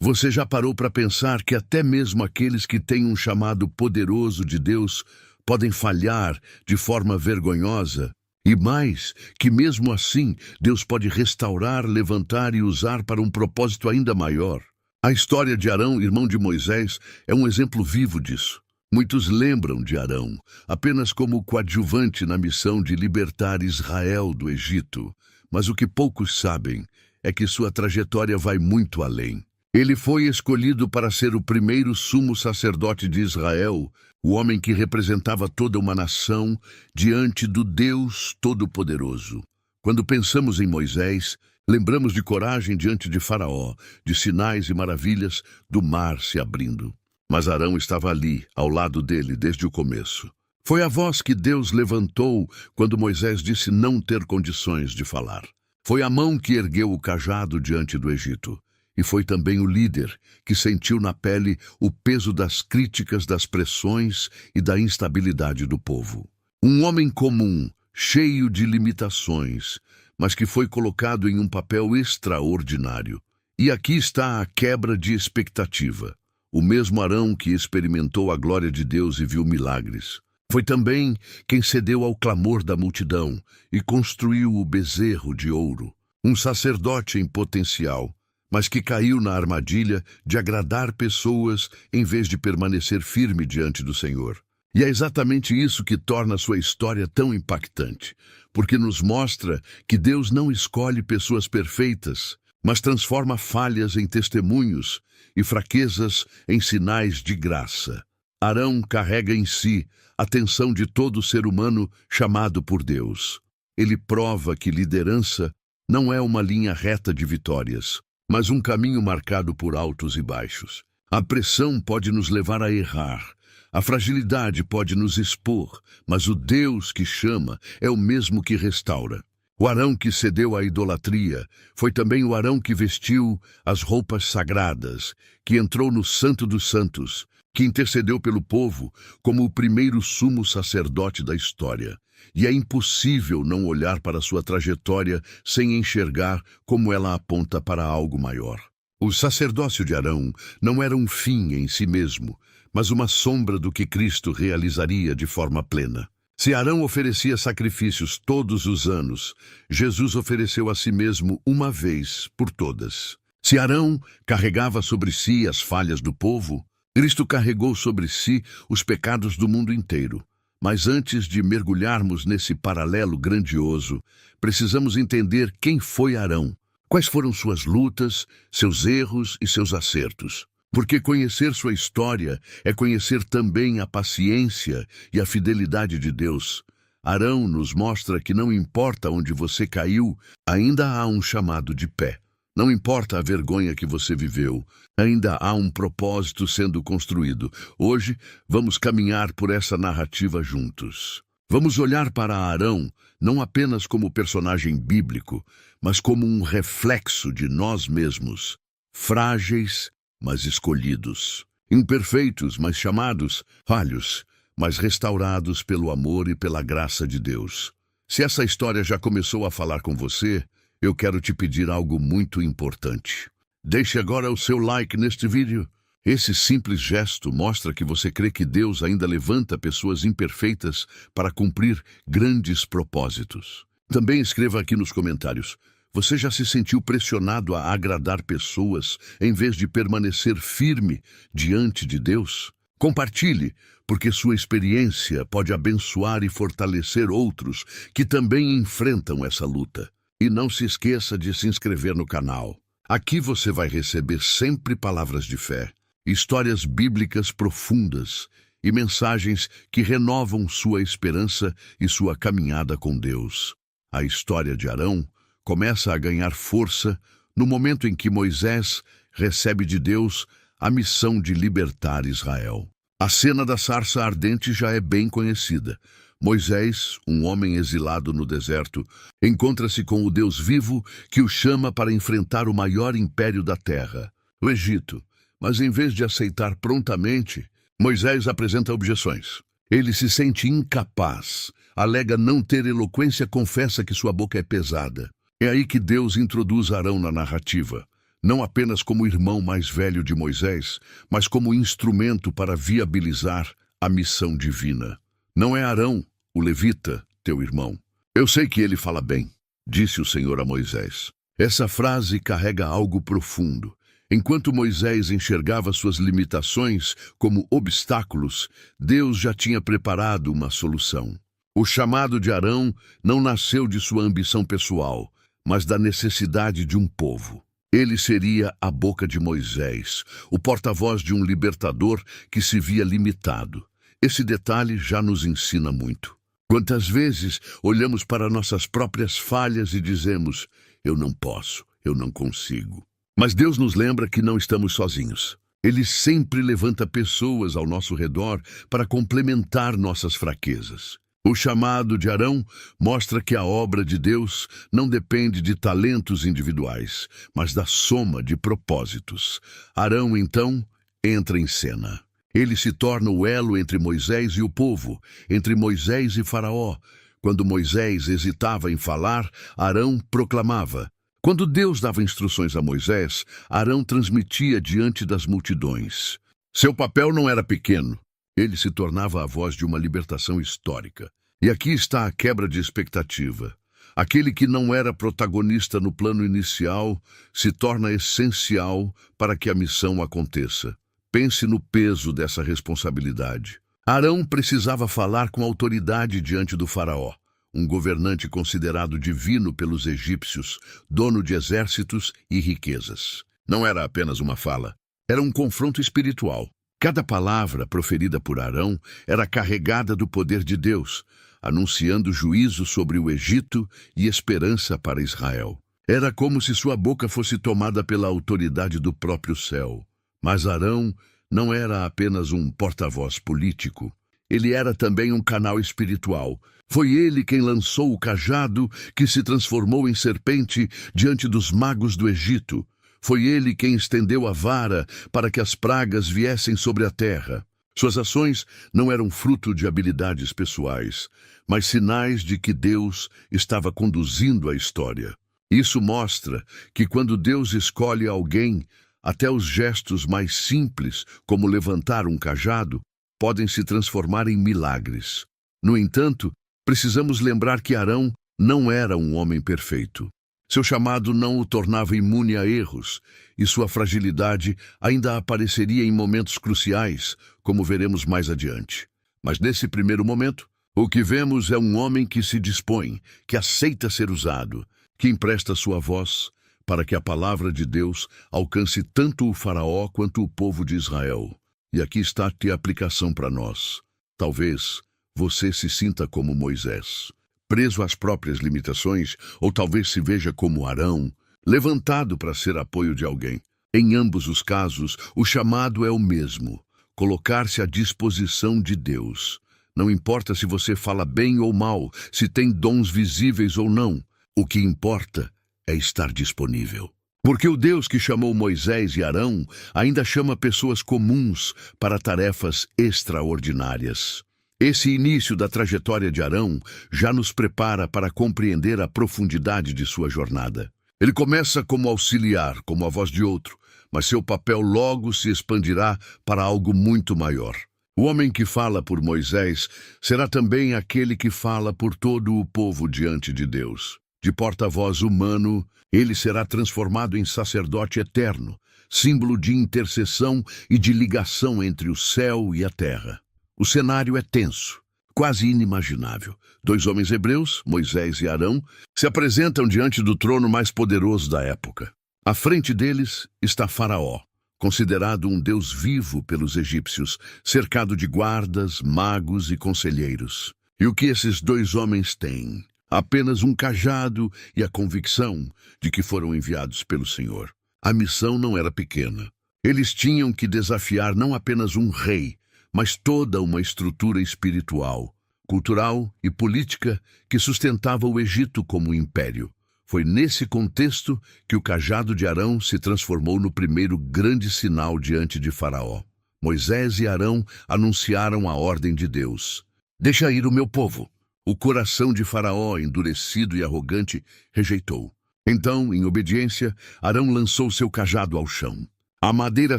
Você já parou para pensar que até mesmo aqueles que têm um chamado poderoso de Deus podem falhar de forma vergonhosa? E mais, que mesmo assim, Deus pode restaurar, levantar e usar para um propósito ainda maior. A história de Arão, irmão de Moisés, é um exemplo vivo disso. Muitos lembram de Arão apenas como coadjuvante na missão de libertar Israel do Egito, mas o que poucos sabem é que sua trajetória vai muito além. Ele foi escolhido para ser o primeiro sumo sacerdote de Israel, o homem que representava toda uma nação diante do Deus Todo-Poderoso. Quando pensamos em Moisés, lembramos de coragem diante de Faraó, de sinais e maravilhas do mar se abrindo. Mas Arão estava ali, ao lado dele, desde o começo. Foi a voz que Deus levantou quando Moisés disse não ter condições de falar. Foi a mão que ergueu o cajado diante do Egito. E foi também o líder que sentiu na pele o peso das críticas, das pressões e da instabilidade do povo. Um homem comum, cheio de limitações, mas que foi colocado em um papel extraordinário. E aqui está a quebra de expectativa. O mesmo Arão que experimentou a glória de Deus e viu milagres. Foi também quem cedeu ao clamor da multidão e construiu o bezerro de ouro. Um sacerdote em potencial, mas que caiu na armadilha de agradar pessoas em vez de permanecer firme diante do Senhor. E é exatamente isso que torna sua história tão impactante, porque nos mostra que Deus não escolhe pessoas perfeitas, mas transforma falhas em testemunhos e fraquezas em sinais de graça. Arão carrega em si a tensão de todo ser humano chamado por Deus. Ele prova que liderança não é uma linha reta de vitórias, mas um caminho marcado por altos e baixos. A pressão pode nos levar a errar, a fragilidade pode nos expor, mas o Deus que chama é o mesmo que restaura. O Arão que cedeu à idolatria foi também o Arão que vestiu as roupas sagradas, que entrou no Santo dos Santos, que intercedeu pelo povo como o primeiro sumo sacerdote da história. E é impossível não olhar para sua trajetória sem enxergar como ela aponta para algo maior. O sacerdócio de Arão não era um fim em si mesmo, mas uma sombra do que Cristo realizaria de forma plena. Se Arão oferecia sacrifícios todos os anos, Jesus ofereceu a si mesmo uma vez por todas. Se Arão carregava sobre si as falhas do povo, Cristo carregou sobre si os pecados do mundo inteiro. Mas antes de mergulharmos nesse paralelo grandioso, precisamos entender quem foi Arão, quais foram suas lutas, seus erros e seus acertos. Porque conhecer sua história é conhecer também a paciência e a fidelidade de Deus. Arão nos mostra que não importa onde você caiu, ainda há um chamado de pé. Não importa a vergonha que você viveu, ainda há um propósito sendo construído. Hoje, vamos caminhar por essa narrativa juntos. Vamos olhar para Arão não apenas como personagem bíblico, mas como um reflexo de nós mesmos, frágeis, mas escolhidos, imperfeitos, mas chamados, falhos, mas restaurados pelo amor e pela graça de Deus. Se essa história já começou a falar com você, eu quero te pedir algo muito importante. Deixe agora o seu like neste vídeo. Esse simples gesto mostra que você crê que Deus ainda levanta pessoas imperfeitas para cumprir grandes propósitos. Também escreva aqui nos comentários: você já se sentiu pressionado a agradar pessoas em vez de permanecer firme diante de Deus? Compartilhe, porque sua experiência pode abençoar e fortalecer outros que também enfrentam essa luta. E não se esqueça de se inscrever no canal. Aqui você vai receber sempre palavras de fé, histórias bíblicas profundas e mensagens que renovam sua esperança e sua caminhada com Deus. A história de Arão começa a ganhar força no momento em que Moisés recebe de Deus a missão de libertar Israel. A cena da sarça ardente já é bem conhecida. Moisés, um homem exilado no deserto, encontra-se com o Deus vivo que o chama para enfrentar o maior império da terra, o Egito. Mas em vez de aceitar prontamente, Moisés apresenta objeções. Ele se sente incapaz, alega não ter eloquência, confessa que sua boca é pesada. É aí que Deus introduz Arão na narrativa. não apenas como irmão mais velho de Moisés, mas como instrumento para viabilizar a missão divina. Não é Arão, o levita, teu irmão. Eu sei que ele fala bem, disse o Senhor a Moisés. Essa frase carrega algo profundo. Enquanto Moisés enxergava suas limitações como obstáculos, Deus já tinha preparado uma solução. O chamado de Arão não nasceu de sua ambição pessoal, mas da necessidade de um povo. Ele seria a boca de Moisés, o porta-voz de um libertador que se via limitado. Esse detalhe já nos ensina muito. Quantas vezes olhamos para nossas próprias falhas e dizemos: eu não posso, eu não consigo. Mas Deus nos lembra que não estamos sozinhos. Ele sempre levanta pessoas ao nosso redor para complementar nossas fraquezas. O chamado de Arão mostra que a obra de Deus não depende de talentos individuais, mas da soma de propósitos. Arão, então, entra em cena. Ele se torna o elo entre Moisés e o povo, entre Moisés e Faraó. Quando Moisés hesitava em falar, Arão proclamava. Quando Deus dava instruções a Moisés, Arão transmitia diante das multidões. Seu papel não era pequeno. Ele se tornava a voz de uma libertação histórica. E aqui está a quebra de expectativa. Aquele que não era protagonista no plano inicial se torna essencial para que a missão aconteça. Pense no peso dessa responsabilidade. Arão precisava falar com autoridade diante do faraó, um governante considerado divino pelos egípcios, dono de exércitos e riquezas. Não era apenas uma fala, era um confronto espiritual. Cada palavra proferida por Arão era carregada do poder de Deus, anunciando juízo sobre o Egito e esperança para Israel. Era como se sua boca fosse tomada pela autoridade do próprio céu. Mas Arão não era apenas um porta-voz político. Ele era também um canal espiritual. Foi ele quem lançou o cajado que se transformou em serpente diante dos magos do Egito. Foi ele quem estendeu a vara para que as pragas viessem sobre a terra. Suas ações não eram fruto de habilidades pessoais, mas sinais de que Deus estava conduzindo a história. Isso mostra que quando Deus escolhe alguém, até os gestos mais simples, como levantar um cajado, podem se transformar em milagres. No entanto, precisamos lembrar que Arão não era um homem perfeito. Seu chamado não o tornava imune a erros, e sua fragilidade ainda apareceria em momentos cruciais, como veremos mais adiante. Mas nesse primeiro momento, o que vemos é um homem que se dispõe, que aceita ser usado, que empresta sua voz para que a palavra de Deus alcance tanto o faraó quanto o povo de Israel. E aqui está a aplicação para nós. Talvez você se sinta como Moisés, preso às próprias limitações, ou talvez se veja como Arão, levantado para ser apoio de alguém. Em ambos os casos, o chamado é o mesmo: colocar-se à disposição de Deus. Não importa se você fala bem ou mal, se tem dons visíveis ou não. O que importa é estar disponível. Porque o Deus que chamou Moisés e Arão ainda chama pessoas comuns para tarefas extraordinárias. Esse início da trajetória de Arão já nos prepara para compreender a profundidade de sua jornada. Ele começa como auxiliar, como a voz de outro, mas seu papel logo se expandirá para algo muito maior. O homem que fala por Moisés será também aquele que fala por todo o povo diante de Deus. De porta-voz humano, ele será transformado em sacerdote eterno, símbolo de intercessão e de ligação entre o céu e a terra. O cenário é tenso, quase inimaginável. Dois homens hebreus, Moisés e Arão, se apresentam diante do trono mais poderoso da época. À frente deles está Faraó, considerado um deus vivo pelos egípcios, cercado de guardas, magos e conselheiros. E o que esses dois homens têm? Apenas um cajado e a convicção de que foram enviados pelo Senhor. A missão não era pequena. Eles tinham que desafiar não apenas um rei, mas toda uma estrutura espiritual, cultural e política que sustentava o Egito como império. Foi nesse contexto que o cajado de Arão se transformou no primeiro grande sinal diante de Faraó. Moisés e Arão anunciaram a ordem de Deus: "Deixa ir o meu povo." O coração de Faraó, endurecido e arrogante, rejeitou. Então, em obediência, Arão lançou seu cajado ao chão. A madeira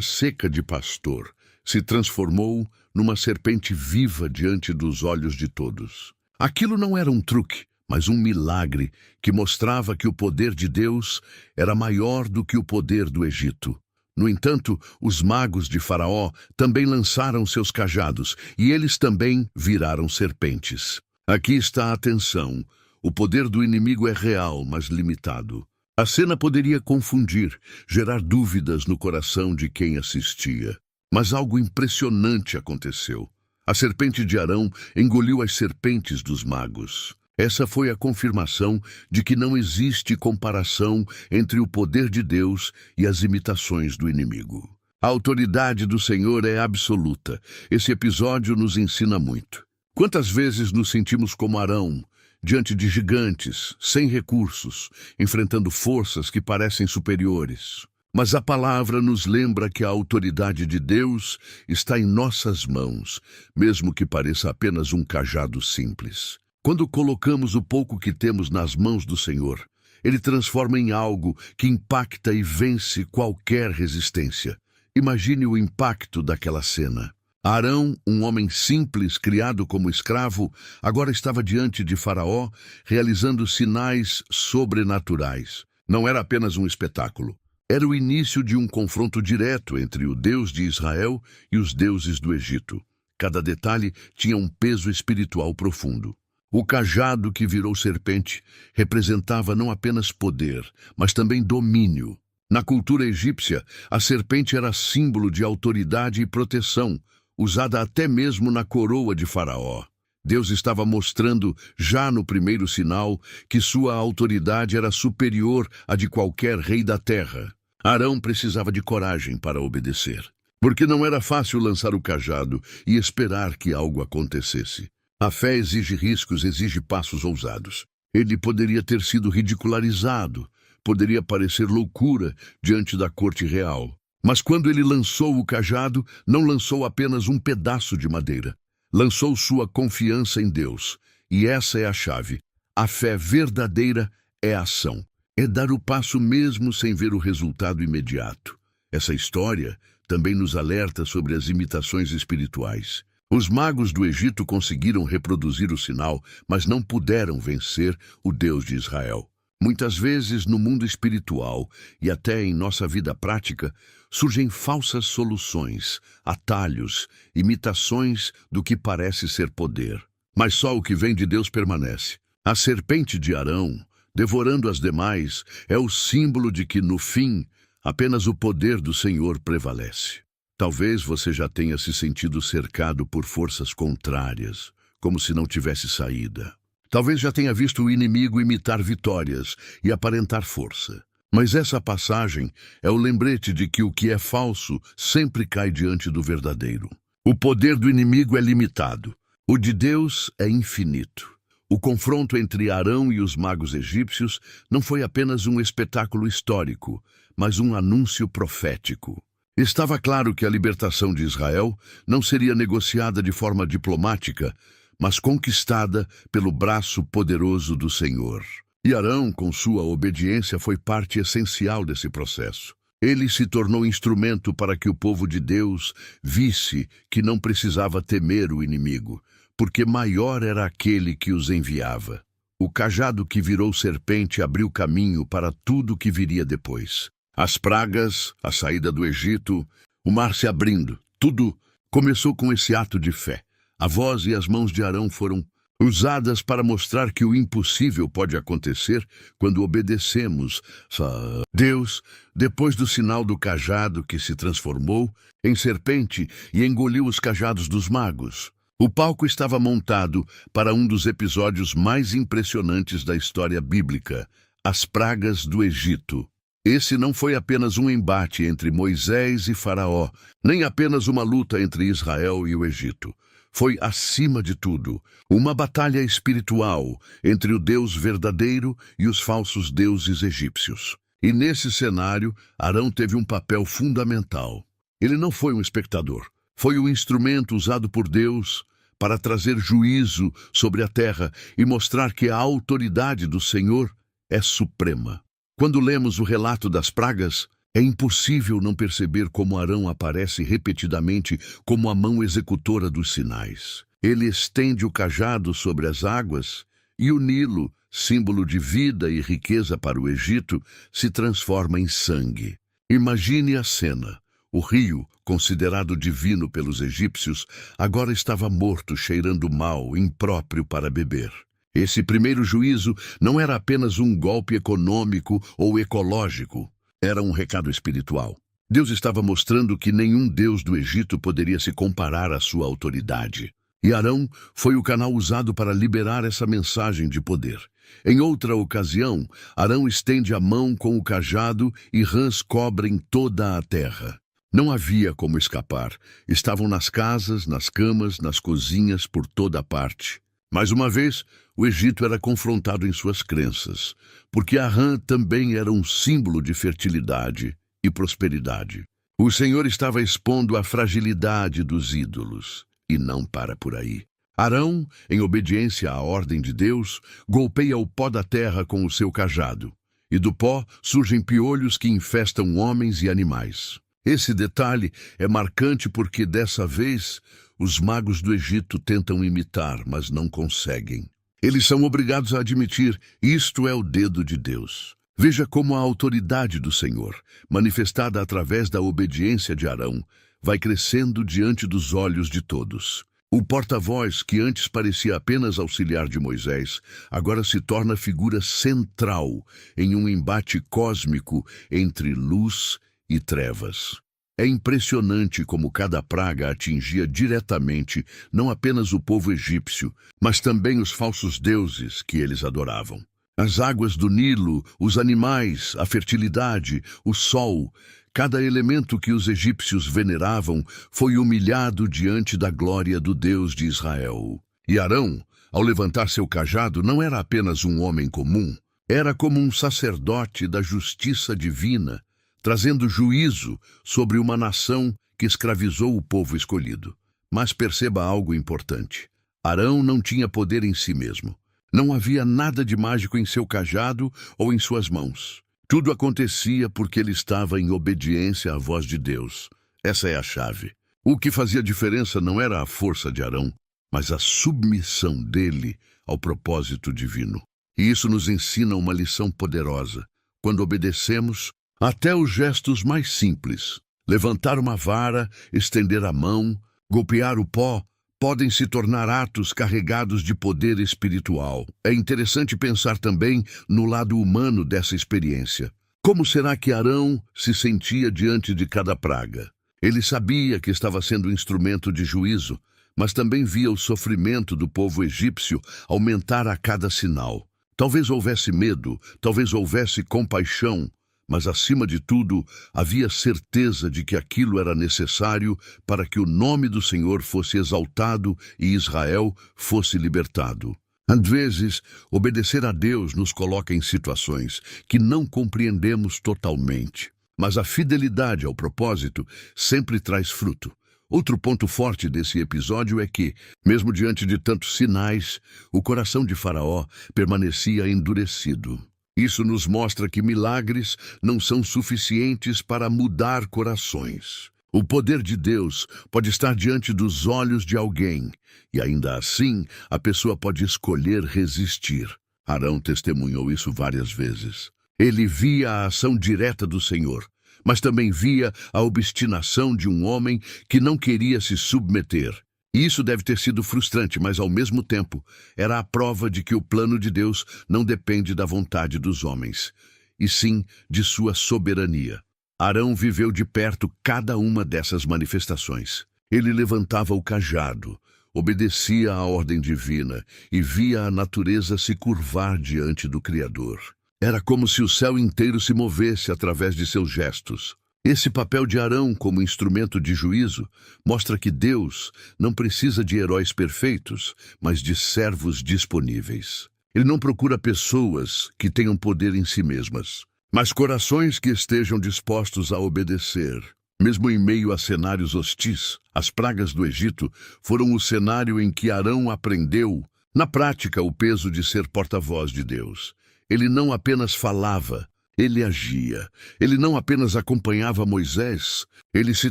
seca de pastor se transformou numa serpente viva diante dos olhos de todos. Aquilo não era um truque, mas um milagre que mostrava que o poder de Deus era maior do que o poder do Egito. No entanto, os magos de Faraó também lançaram seus cajados, e eles também viraram serpentes. Aqui está a atenção. O poder do inimigo é real, mas limitado. A cena poderia confundir, gerar dúvidas no coração de quem assistia. Mas algo impressionante aconteceu. A serpente de Arão engoliu as serpentes dos magos. Essa foi a confirmação de que não existe comparação entre o poder de Deus e as imitações do inimigo. A autoridade do Senhor é absoluta. Esse episódio nos ensina muito. Quantas vezes nos sentimos como Arão, diante de gigantes, sem recursos, enfrentando forças que parecem superiores? Mas a palavra nos lembra que a autoridade de Deus está em nossas mãos, mesmo que pareça apenas um cajado simples. Quando colocamos o pouco que temos nas mãos do Senhor, Ele transforma em algo que impacta e vence qualquer resistência. Imagine o impacto daquela cena. Arão, um homem simples, criado como escravo, agora estava diante de Faraó, realizando sinais sobrenaturais. Não era apenas um espetáculo. Era o início de um confronto direto entre o Deus de Israel e os deuses do Egito. Cada detalhe tinha um peso espiritual profundo. O cajado que virou serpente representava não apenas poder, mas também domínio. Na cultura egípcia, a serpente era símbolo de autoridade e proteção, usada até mesmo na coroa de Faraó. Deus estava mostrando, já no primeiro sinal, que sua autoridade era superior à de qualquer rei da terra. Arão precisava de coragem para obedecer, porque não era fácil lançar o cajado e esperar que algo acontecesse. A fé exige riscos, exige passos ousados. Ele poderia ter sido ridicularizado, poderia parecer loucura diante da corte real. Mas quando ele lançou o cajado, não lançou apenas um pedaço de madeira. Lançou sua confiança em Deus. E essa é a chave. A fé verdadeira é ação. É dar o passo mesmo sem ver o resultado imediato. Essa história também nos alerta sobre as imitações espirituais. Os magos do Egito conseguiram reproduzir o sinal, mas não puderam vencer o Deus de Israel. Muitas vezes, no mundo espiritual e até em nossa vida prática, surgem falsas soluções, atalhos, imitações do que parece ser poder. Mas só o que vem de Deus permanece. A serpente de Arão, devorando as demais, é o símbolo de que, no fim, apenas o poder do Senhor prevalece. Talvez você já tenha se sentido cercado por forças contrárias, como se não tivesse saída. Talvez já tenha visto o inimigo imitar vitórias e aparentar força. Mas essa passagem é o lembrete de que o que é falso sempre cai diante do verdadeiro. O poder do inimigo é limitado. O de Deus é infinito. O confronto entre Arão e os magos egípcios não foi apenas um espetáculo histórico, mas um anúncio profético. Estava claro que a libertação de Israel não seria negociada de forma diplomática, mas conquistada pelo braço poderoso do Senhor. E Arão, com sua obediência, foi parte essencial desse processo. Ele se tornou instrumento para que o povo de Deus visse que não precisava temer o inimigo, porque maior era aquele que os enviava. O cajado que virou serpente abriu caminho para tudo que viria depois. As pragas, a saída do Egito, o mar se abrindo, tudo começou com esse ato de fé. A voz e as mãos de Arão foram usadas para mostrar que o impossível pode acontecer quando obedecemos a Deus, depois do sinal do cajado que se transformou em serpente e engoliu os cajados dos magos. O palco estava montado para um dos episódios mais impressionantes da história bíblica, as pragas do Egito. Esse não foi apenas um embate entre Moisés e Faraó, nem apenas uma luta entre Israel e o Egito. Foi, acima de tudo, uma batalha espiritual entre o Deus verdadeiro e os falsos deuses egípcios. E nesse cenário, Arão teve um papel fundamental. Ele não foi um espectador, foi o instrumento usado por Deus para trazer juízo sobre a terra e mostrar que a autoridade do Senhor é suprema. Quando lemos o relato das pragas, é impossível não perceber como Arão aparece repetidamente como a mão executora dos sinais. Ele estende o cajado sobre as águas e o Nilo, símbolo de vida e riqueza para o Egito, se transforma em sangue. Imagine a cena. O rio, considerado divino pelos egípcios, agora estava morto, cheirando mal, impróprio para beber. Esse primeiro juízo não era apenas um golpe econômico ou ecológico. Era um recado espiritual. Deus estava mostrando que nenhum deus do Egito poderia se comparar à sua autoridade. E Arão foi o canal usado para liberar essa mensagem de poder. Em outra ocasião, Arão estende a mão com o cajado e rãs cobrem toda a terra. Não havia como escapar. Estavam nas casas, nas camas, nas cozinhas, por toda parte. Mais uma vez, o Egito era confrontado em suas crenças, porque a rã também era um símbolo de fertilidade e prosperidade. O Senhor estava expondo a fragilidade dos ídolos, e não para por aí. Arão, em obediência à ordem de Deus, golpeia o pó da terra com o seu cajado, e do pó surgem piolhos que infestam homens e animais. Esse detalhe é marcante porque, dessa vez, os magos do Egito tentam imitar, mas não conseguem. Eles são obrigados a admitir: isto é o dedo de Deus. Veja como a autoridade do Senhor, manifestada através da obediência de Arão, vai crescendo diante dos olhos de todos. O porta-voz, que antes parecia apenas auxiliar de Moisés, agora se torna figura central em um embate cósmico entre luz e trevas. É impressionante como cada praga atingia diretamente não apenas o povo egípcio, mas também os falsos deuses que eles adoravam. As águas do Nilo, os animais, a fertilidade, o sol, cada elemento que os egípcios veneravam foi humilhado diante da glória do Deus de Israel. E Arão, ao levantar seu cajado, não era apenas um homem comum, era como um sacerdote da justiça divina, trazendo juízo sobre uma nação que escravizou o povo escolhido. Mas perceba algo importante. Arão não tinha poder em si mesmo. Não havia nada de mágico em seu cajado ou em suas mãos. Tudo acontecia porque ele estava em obediência à voz de Deus. Essa é a chave. O que fazia diferença não era a força de Arão, mas a submissão dele ao propósito divino. E isso nos ensina uma lição poderosa. Quando obedecemos, até os gestos mais simples, levantar uma vara, estender a mão, golpear o pó, podem se tornar atos carregados de poder espiritual. É interessante pensar também no lado humano dessa experiência. Como será que Arão se sentia diante de cada praga? Ele sabia que estava sendo instrumento de juízo, mas também via o sofrimento do povo egípcio aumentar a cada sinal. Talvez houvesse medo, talvez houvesse compaixão, mas, acima de tudo, havia certeza de que aquilo era necessário para que o nome do Senhor fosse exaltado e Israel fosse libertado. Às vezes, obedecer a Deus nos coloca em situações que não compreendemos totalmente, mas a fidelidade ao propósito sempre traz fruto. Outro ponto forte desse episódio é que, mesmo diante de tantos sinais, o coração de Faraó permanecia endurecido. Isso nos mostra que milagres não são suficientes para mudar corações. O poder de Deus pode estar diante dos olhos de alguém, e ainda assim a pessoa pode escolher resistir. Arão testemunhou isso várias vezes. Ele via a ação direta do Senhor, mas também via a obstinação de um homem que não queria se submeter. E isso deve ter sido frustrante, mas ao mesmo tempo era a prova de que o plano de Deus não depende da vontade dos homens, e sim de sua soberania. Arão viveu de perto cada uma dessas manifestações. Ele levantava o cajado, obedecia à ordem divina e via a natureza se curvar diante do Criador. Era como se o céu inteiro se movesse através de seus gestos. Esse papel de Arão como instrumento de juízo mostra que Deus não precisa de heróis perfeitos, mas de servos disponíveis. Ele não procura pessoas que tenham poder em si mesmas, mas corações que estejam dispostos a obedecer. Mesmo em meio a cenários hostis, as pragas do Egito foram o cenário em que Arão aprendeu, na prática, o peso de ser porta-voz de Deus. Ele não apenas falava, Ele agia. Ele não apenas acompanhava Moisés, ele se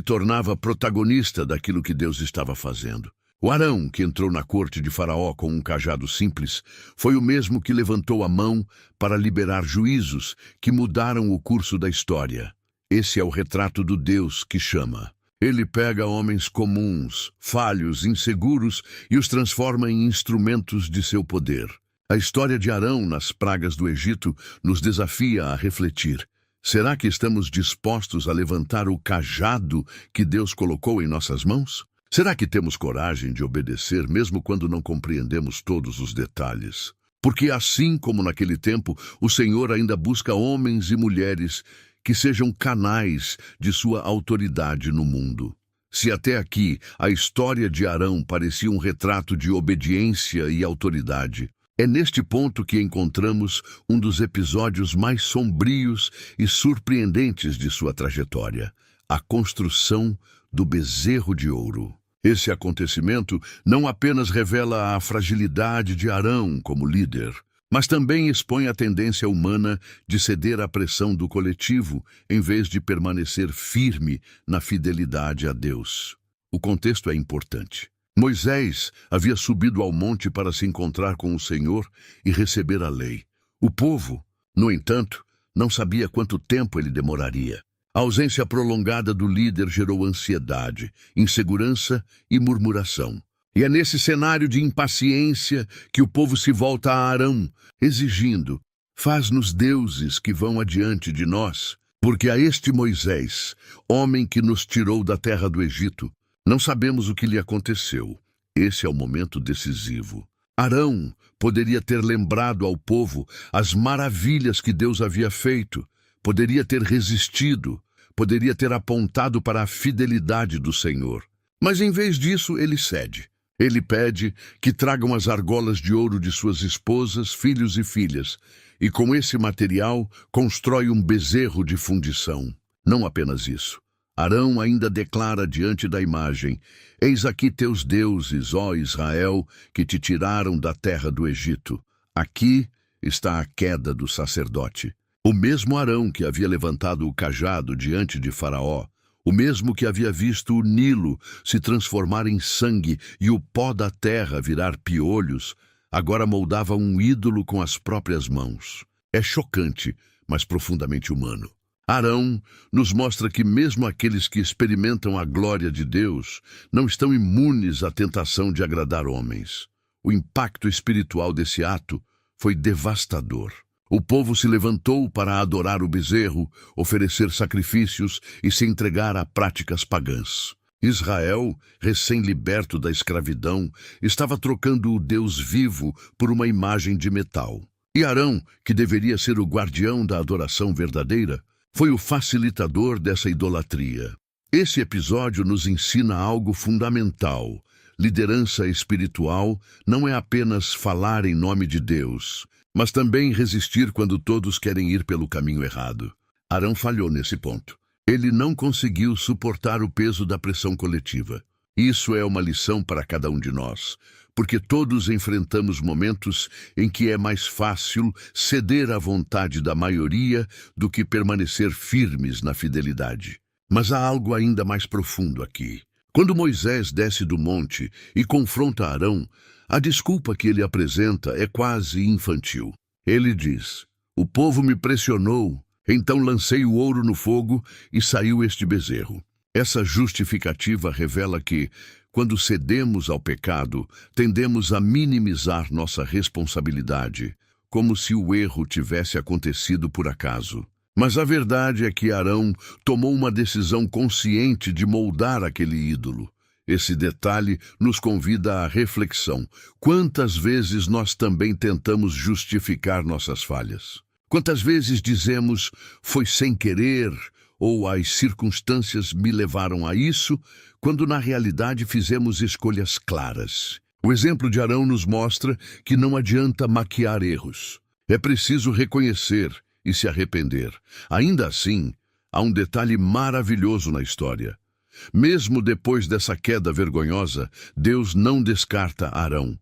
tornava protagonista daquilo que Deus estava fazendo. O Arão, que entrou na corte de Faraó com um cajado simples, foi o mesmo que levantou a mão para liberar juízos que mudaram o curso da história. Esse é o retrato do Deus que chama. Ele pega homens comuns, falhos, inseguros e os transforma em instrumentos de seu poder. A história de Arão nas pragas do Egito nos desafia a refletir. Será que estamos dispostos a levantar o cajado que Deus colocou em nossas mãos? Será que temos coragem de obedecer mesmo quando não compreendemos todos os detalhes? Porque assim como naquele tempo, o Senhor ainda busca homens e mulheres que sejam canais de sua autoridade no mundo. Se até aqui a história de Arão parecia um retrato de obediência e autoridade, é neste ponto que encontramos um dos episódios mais sombrios e surpreendentes de sua trajetória: a construção do bezerro de ouro. Esse acontecimento não apenas revela a fragilidade de Arão como líder, mas também expõe a tendência humana de ceder à pressão do coletivo em vez de permanecer firme na fidelidade a Deus. O contexto é importante. Moisés havia subido ao monte para se encontrar com o Senhor e receber a lei. O povo, no entanto, não sabia quanto tempo ele demoraria. A ausência prolongada do líder gerou ansiedade, insegurança e murmuração. E é nesse cenário de impaciência que o povo se volta a Arão, exigindo: faz-nos deuses que vão adiante de nós, porque a este Moisés, homem que nos tirou da terra do Egito, não sabemos o que lhe aconteceu. Esse é o momento decisivo. Arão poderia ter lembrado ao povo as maravilhas que Deus havia feito, poderia ter resistido, poderia ter apontado para a fidelidade do Senhor. Mas em vez disso, ele cede. Ele pede que tragam as argolas de ouro de suas esposas, filhos e filhas, e com esse material constrói um bezerro de fundição. Não apenas isso. Arão ainda declara diante da imagem: eis aqui teus deuses, ó Israel, que te tiraram da terra do Egito. Aqui está a queda do sacerdote. O mesmo Arão que havia levantado o cajado diante de Faraó, o mesmo que havia visto o Nilo se transformar em sangue e o pó da terra virar piolhos, agora moldava um ídolo com as próprias mãos. É chocante, mas profundamente humano. Arão nos mostra que mesmo aqueles que experimentam a glória de Deus não estão imunes à tentação de agradar homens. O impacto espiritual desse ato foi devastador. O povo se levantou para adorar o bezerro, oferecer sacrifícios e se entregar a práticas pagãs. Israel, recém-liberto da escravidão, estava trocando o Deus vivo por uma imagem de metal. E Arão, que deveria ser o guardião da adoração verdadeira, foi o facilitador dessa idolatria. Esse episódio nos ensina algo fundamental. Liderança espiritual não é apenas falar em nome de Deus, mas também resistir quando todos querem ir pelo caminho errado. Arão falhou nesse ponto. Ele não conseguiu suportar o peso da pressão coletiva. Isso é uma lição para cada um de nós, porque todos enfrentamos momentos em que é mais fácil ceder à vontade da maioria do que permanecer firmes na fidelidade. Mas há algo ainda mais profundo aqui. Quando Moisés desce do monte e confronta Arão, a desculpa que ele apresenta é quase infantil. Ele diz: o povo me pressionou, então lancei o ouro no fogo e saiu este bezerro. Essa justificativa revela que, quando cedemos ao pecado, tendemos a minimizar nossa responsabilidade, como se o erro tivesse acontecido por acaso. Mas a verdade é que Arão tomou uma decisão consciente de moldar aquele ídolo. Esse detalhe nos convida à reflexão. Quantas vezes nós também tentamos justificar nossas falhas? Quantas vezes dizemos, foi sem querer, ou as circunstâncias me levaram a isso, quando na realidade fizemos escolhas claras? O exemplo de Arão nos mostra que não adianta maquiar erros. É preciso reconhecer e se arrepender. Ainda assim, há um detalhe maravilhoso na história. Mesmo depois dessa queda vergonhosa, Deus não descarta Arão.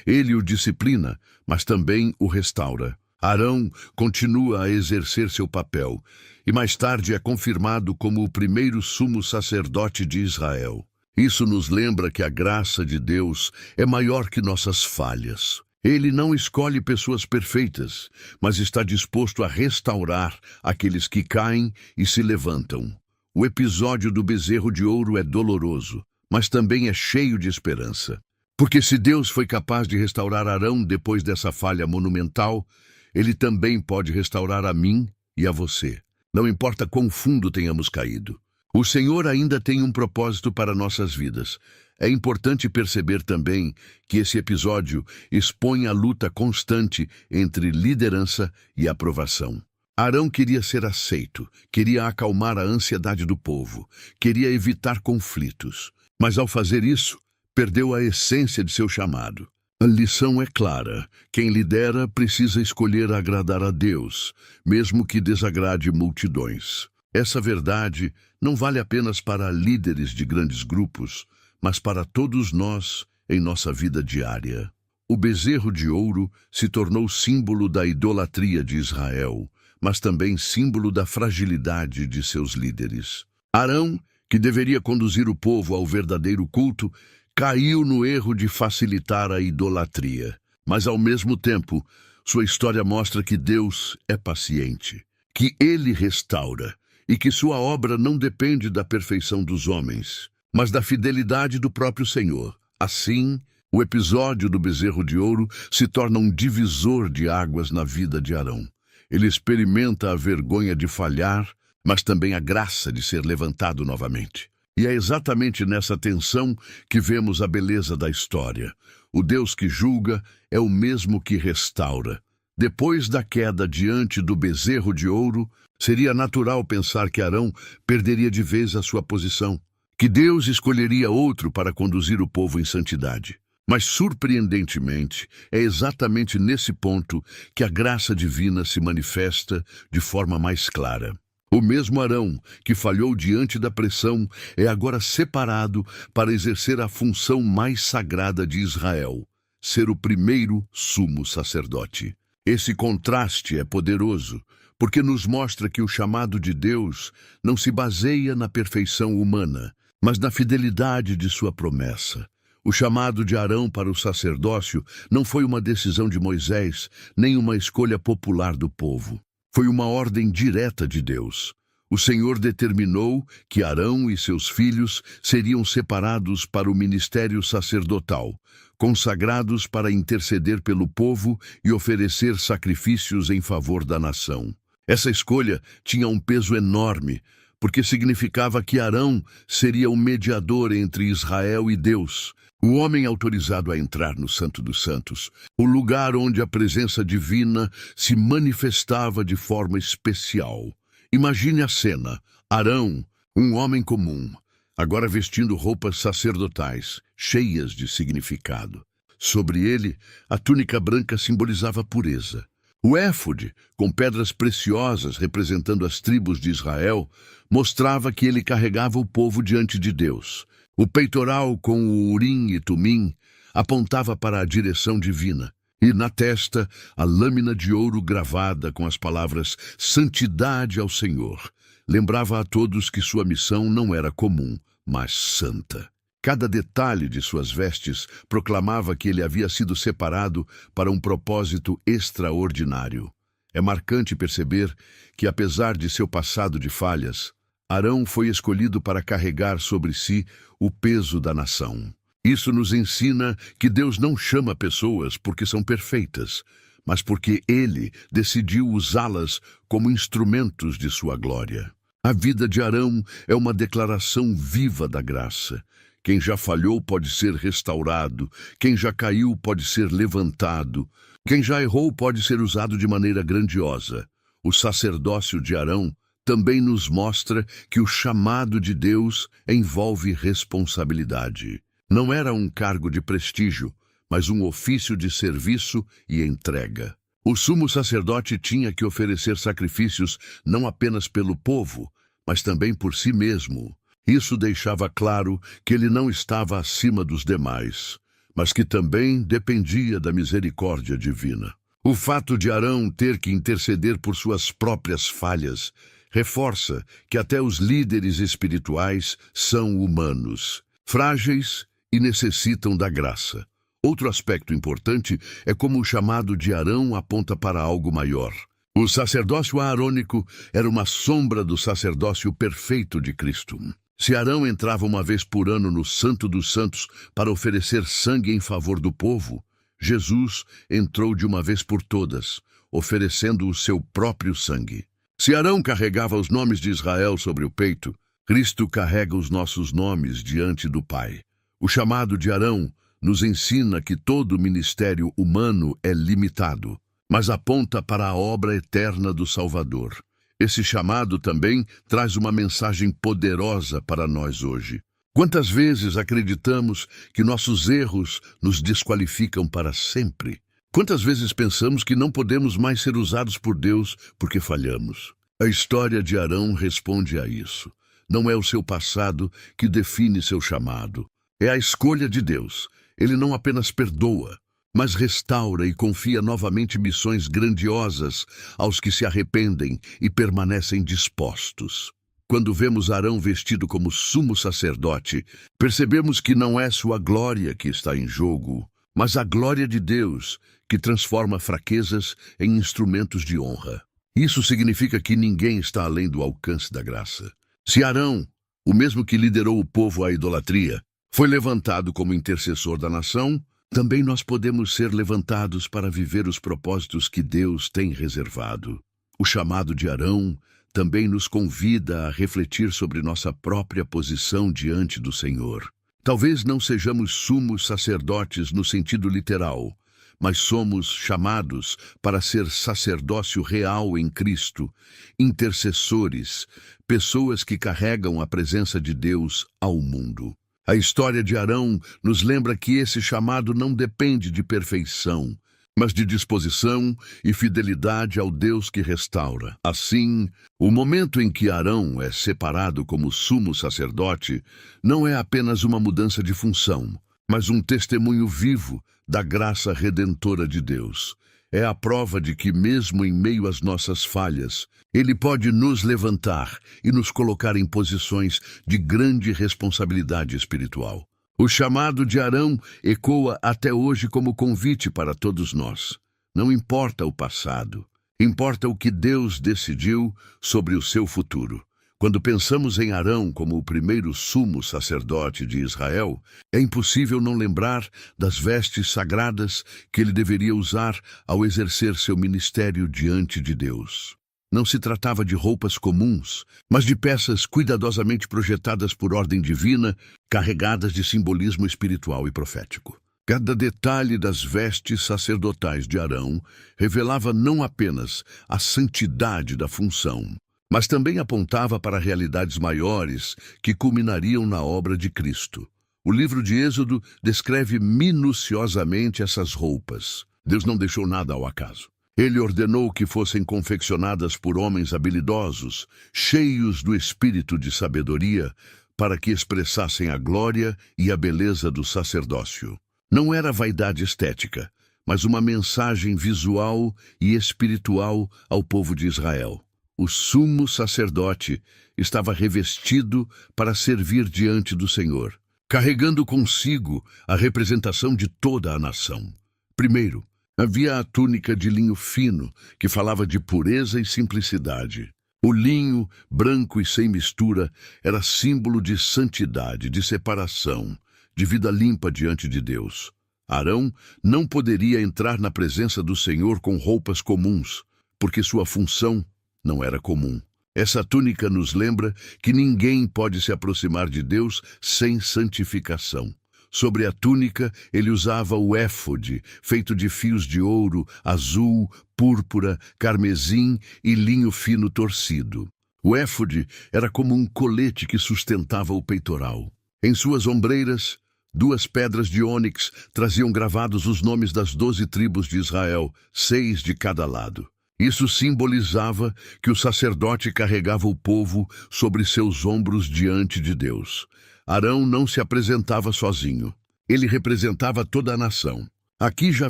Ele o disciplina, mas também o restaura. Arão continua a exercer seu papel e mais tarde é confirmado como o primeiro sumo sacerdote de Israel. Isso nos lembra que a graça de Deus é maior que nossas falhas. Ele não escolhe pessoas perfeitas, mas está disposto a restaurar aqueles que caem e se levantam. O episódio do bezerro de ouro é doloroso, mas também é cheio de esperança. Porque se Deus foi capaz de restaurar Arão depois dessa falha monumental, Ele também pode restaurar a mim e a você. Não importa quão fundo tenhamos caído. O Senhor ainda tem um propósito para nossas vidas. É importante perceber também que esse episódio expõe a luta constante entre liderança e aprovação. Arão queria ser aceito, queria acalmar a ansiedade do povo, queria evitar conflitos. Mas ao fazer isso, perdeu a essência de seu chamado. A lição é clara. Quem lidera precisa escolher agradar a Deus, mesmo que desagrade multidões. Essa verdade não vale apenas para líderes de grandes grupos, mas para todos nós em nossa vida diária. O bezerro de ouro se tornou símbolo da idolatria de Israel, mas também símbolo da fragilidade de seus líderes. Arão, que deveria conduzir o povo ao verdadeiro culto, caiu no erro de facilitar a idolatria. Mas, ao mesmo tempo, sua história mostra que Deus é paciente, que Ele restaura e que sua obra não depende da perfeição dos homens, mas da fidelidade do próprio Senhor. Assim, o episódio do bezerro de ouro se torna um divisor de águas na vida de Arão. Ele experimenta a vergonha de falhar, mas também a graça de ser levantado novamente. E é exatamente nessa tensão que vemos a beleza da história. O Deus que julga é o mesmo que restaura. Depois da queda diante do bezerro de ouro, seria natural pensar que Arão perderia de vez a sua posição, que Deus escolheria outro para conduzir o povo em santidade. Mas, surpreendentemente, é exatamente nesse ponto que a graça divina se manifesta de forma mais clara. O mesmo Arão, que falhou diante da pressão, é agora separado para exercer a função mais sagrada de Israel, ser o primeiro sumo sacerdote. Esse contraste é poderoso, porque nos mostra que o chamado de Deus não se baseia na perfeição humana, mas na fidelidade de sua promessa. O chamado de Arão para o sacerdócio não foi uma decisão de Moisés, nem uma escolha popular do povo. Foi uma ordem direta de Deus. O Senhor determinou que Arão e seus filhos seriam separados para o ministério sacerdotal, consagrados para interceder pelo povo e oferecer sacrifícios em favor da nação. Essa escolha tinha um peso enorme, porque significava que Arão seria o mediador entre Israel e Deus, o homem autorizado a entrar no Santo dos Santos, o lugar onde a presença divina se manifestava de forma especial. Imagine a cena: Arão, um homem comum, agora vestindo roupas sacerdotais, cheias de significado. Sobre ele, a túnica branca simbolizava pureza. O éfode, com pedras preciosas representando as tribos de Israel, mostrava que ele carregava o povo diante de Deus. O peitoral com o urim e tumim apontava para a direção divina. E na testa, a lâmina de ouro gravada com as palavras Santidade ao Senhor lembrava a todos que sua missão não era comum, mas santa. Cada detalhe de suas vestes proclamava que ele havia sido separado para um propósito extraordinário. É marcante perceber que, apesar de seu passado de falhas, Arão foi escolhido para carregar sobre si o peso da nação. Isso nos ensina que Deus não chama pessoas porque são perfeitas, mas porque Ele decidiu usá-las como instrumentos de sua glória. A vida de Arão é uma declaração viva da graça. Quem já falhou pode ser restaurado, quem já caiu pode ser levantado, quem já errou pode ser usado de maneira grandiosa. O sacerdócio de Arão também nos mostra que o chamado de Deus envolve responsabilidade. Não era um cargo de prestígio, mas um ofício de serviço e entrega. O sumo sacerdote tinha que oferecer sacrifícios não apenas pelo povo, mas também por si mesmo. Isso deixava claro que ele não estava acima dos demais, mas que também dependia da misericórdia divina. O fato de Arão ter que interceder por suas próprias falhas reforça que até os líderes espirituais são humanos, frágeis e necessitam da graça. Outro aspecto importante é como o chamado de Arão aponta para algo maior. O sacerdócio aarônico era uma sombra do sacerdócio perfeito de Cristo. Se Arão entrava uma vez por ano no Santo dos Santos para oferecer sangue em favor do povo, Jesus entrou de uma vez por todas, oferecendo o seu próprio sangue. Se Arão carregava os nomes de Israel sobre o peito, Cristo carrega os nossos nomes diante do Pai. O chamado de Arão nos ensina que todo ministério humano é limitado, mas aponta para a obra eterna do Salvador. Esse chamado também traz uma mensagem poderosa para nós hoje. Quantas vezes acreditamos que nossos erros nos desqualificam para sempre? Quantas vezes pensamos que não podemos mais ser usados por Deus porque falhamos? A história de Arão responde a isso. Não é o seu passado que define seu chamado. É a escolha de Deus. Ele não apenas perdoa, mas restaura e confia novamente missões grandiosas aos que se arrependem e permanecem dispostos. Quando vemos Arão vestido como sumo sacerdote, percebemos que não é sua glória que está em jogo, mas a glória de Deus, que transforma fraquezas em instrumentos de honra. Isso significa que ninguém está além do alcance da graça. Se Arão, o mesmo que liderou o povo à idolatria, foi levantado como intercessor da nação, também nós podemos ser levantados para viver os propósitos que Deus tem reservado. O chamado de Arão também nos convida a refletir sobre nossa própria posição diante do Senhor. Talvez não sejamos sumos sacerdotes no sentido literal, mas somos chamados para ser sacerdócio real em Cristo, intercessores, pessoas que carregam a presença de Deus ao mundo. A história de Arão nos lembra que esse chamado não depende de perfeição, mas de disposição e fidelidade ao Deus que restaura. Assim, o momento em que Arão é separado como sumo sacerdote não é apenas uma mudança de função, mas um testemunho vivo da graça redentora de Deus. É a prova de que, mesmo em meio às nossas falhas, Ele pode nos levantar e nos colocar em posições de grande responsabilidade espiritual. O chamado de Arão ecoa até hoje como convite para todos nós. Não importa o passado, importa o que Deus decidiu sobre o seu futuro. Quando pensamos em Arão como o primeiro sumo sacerdote de Israel, é impossível não lembrar das vestes sagradas que ele deveria usar ao exercer seu ministério diante de Deus. Não se tratava de roupas comuns, mas de peças cuidadosamente projetadas por ordem divina, carregadas de simbolismo espiritual e profético. Cada detalhe das vestes sacerdotais de Arão revelava não apenas a santidade da função, mas também apontava para realidades maiores que culminariam na obra de Cristo. O livro de Êxodo descreve minuciosamente essas roupas. Deus não deixou nada ao acaso. Ele ordenou que fossem confeccionadas por homens habilidosos, cheios do espírito de sabedoria, para que expressassem a glória e a beleza do sacerdócio. Não era vaidade estética, mas uma mensagem visual e espiritual ao povo de Israel. O sumo sacerdote estava revestido para servir diante do Senhor, carregando consigo a representação de toda a nação. Primeiro, havia a túnica de linho fino, que falava de pureza e simplicidade. O linho, branco e sem mistura, era símbolo de santidade, de separação, de vida limpa diante de Deus. Arão não poderia entrar na presença do Senhor com roupas comuns, porque sua função não era comum. Essa túnica nos lembra que ninguém pode se aproximar de Deus sem santificação. Sobre a túnica, ele usava o éfode, feito de fios de ouro, azul, púrpura, carmesim e linho fino torcido. O éfode era como um colete que sustentava o peitoral. Em suas ombreiras, 2 pedras de ônix traziam gravados os nomes das 12 tribos de Israel, 6 de cada lado. Isso simbolizava que o sacerdote carregava o povo sobre seus ombros diante de Deus. Arão não se apresentava sozinho. Ele representava toda a nação. Aqui já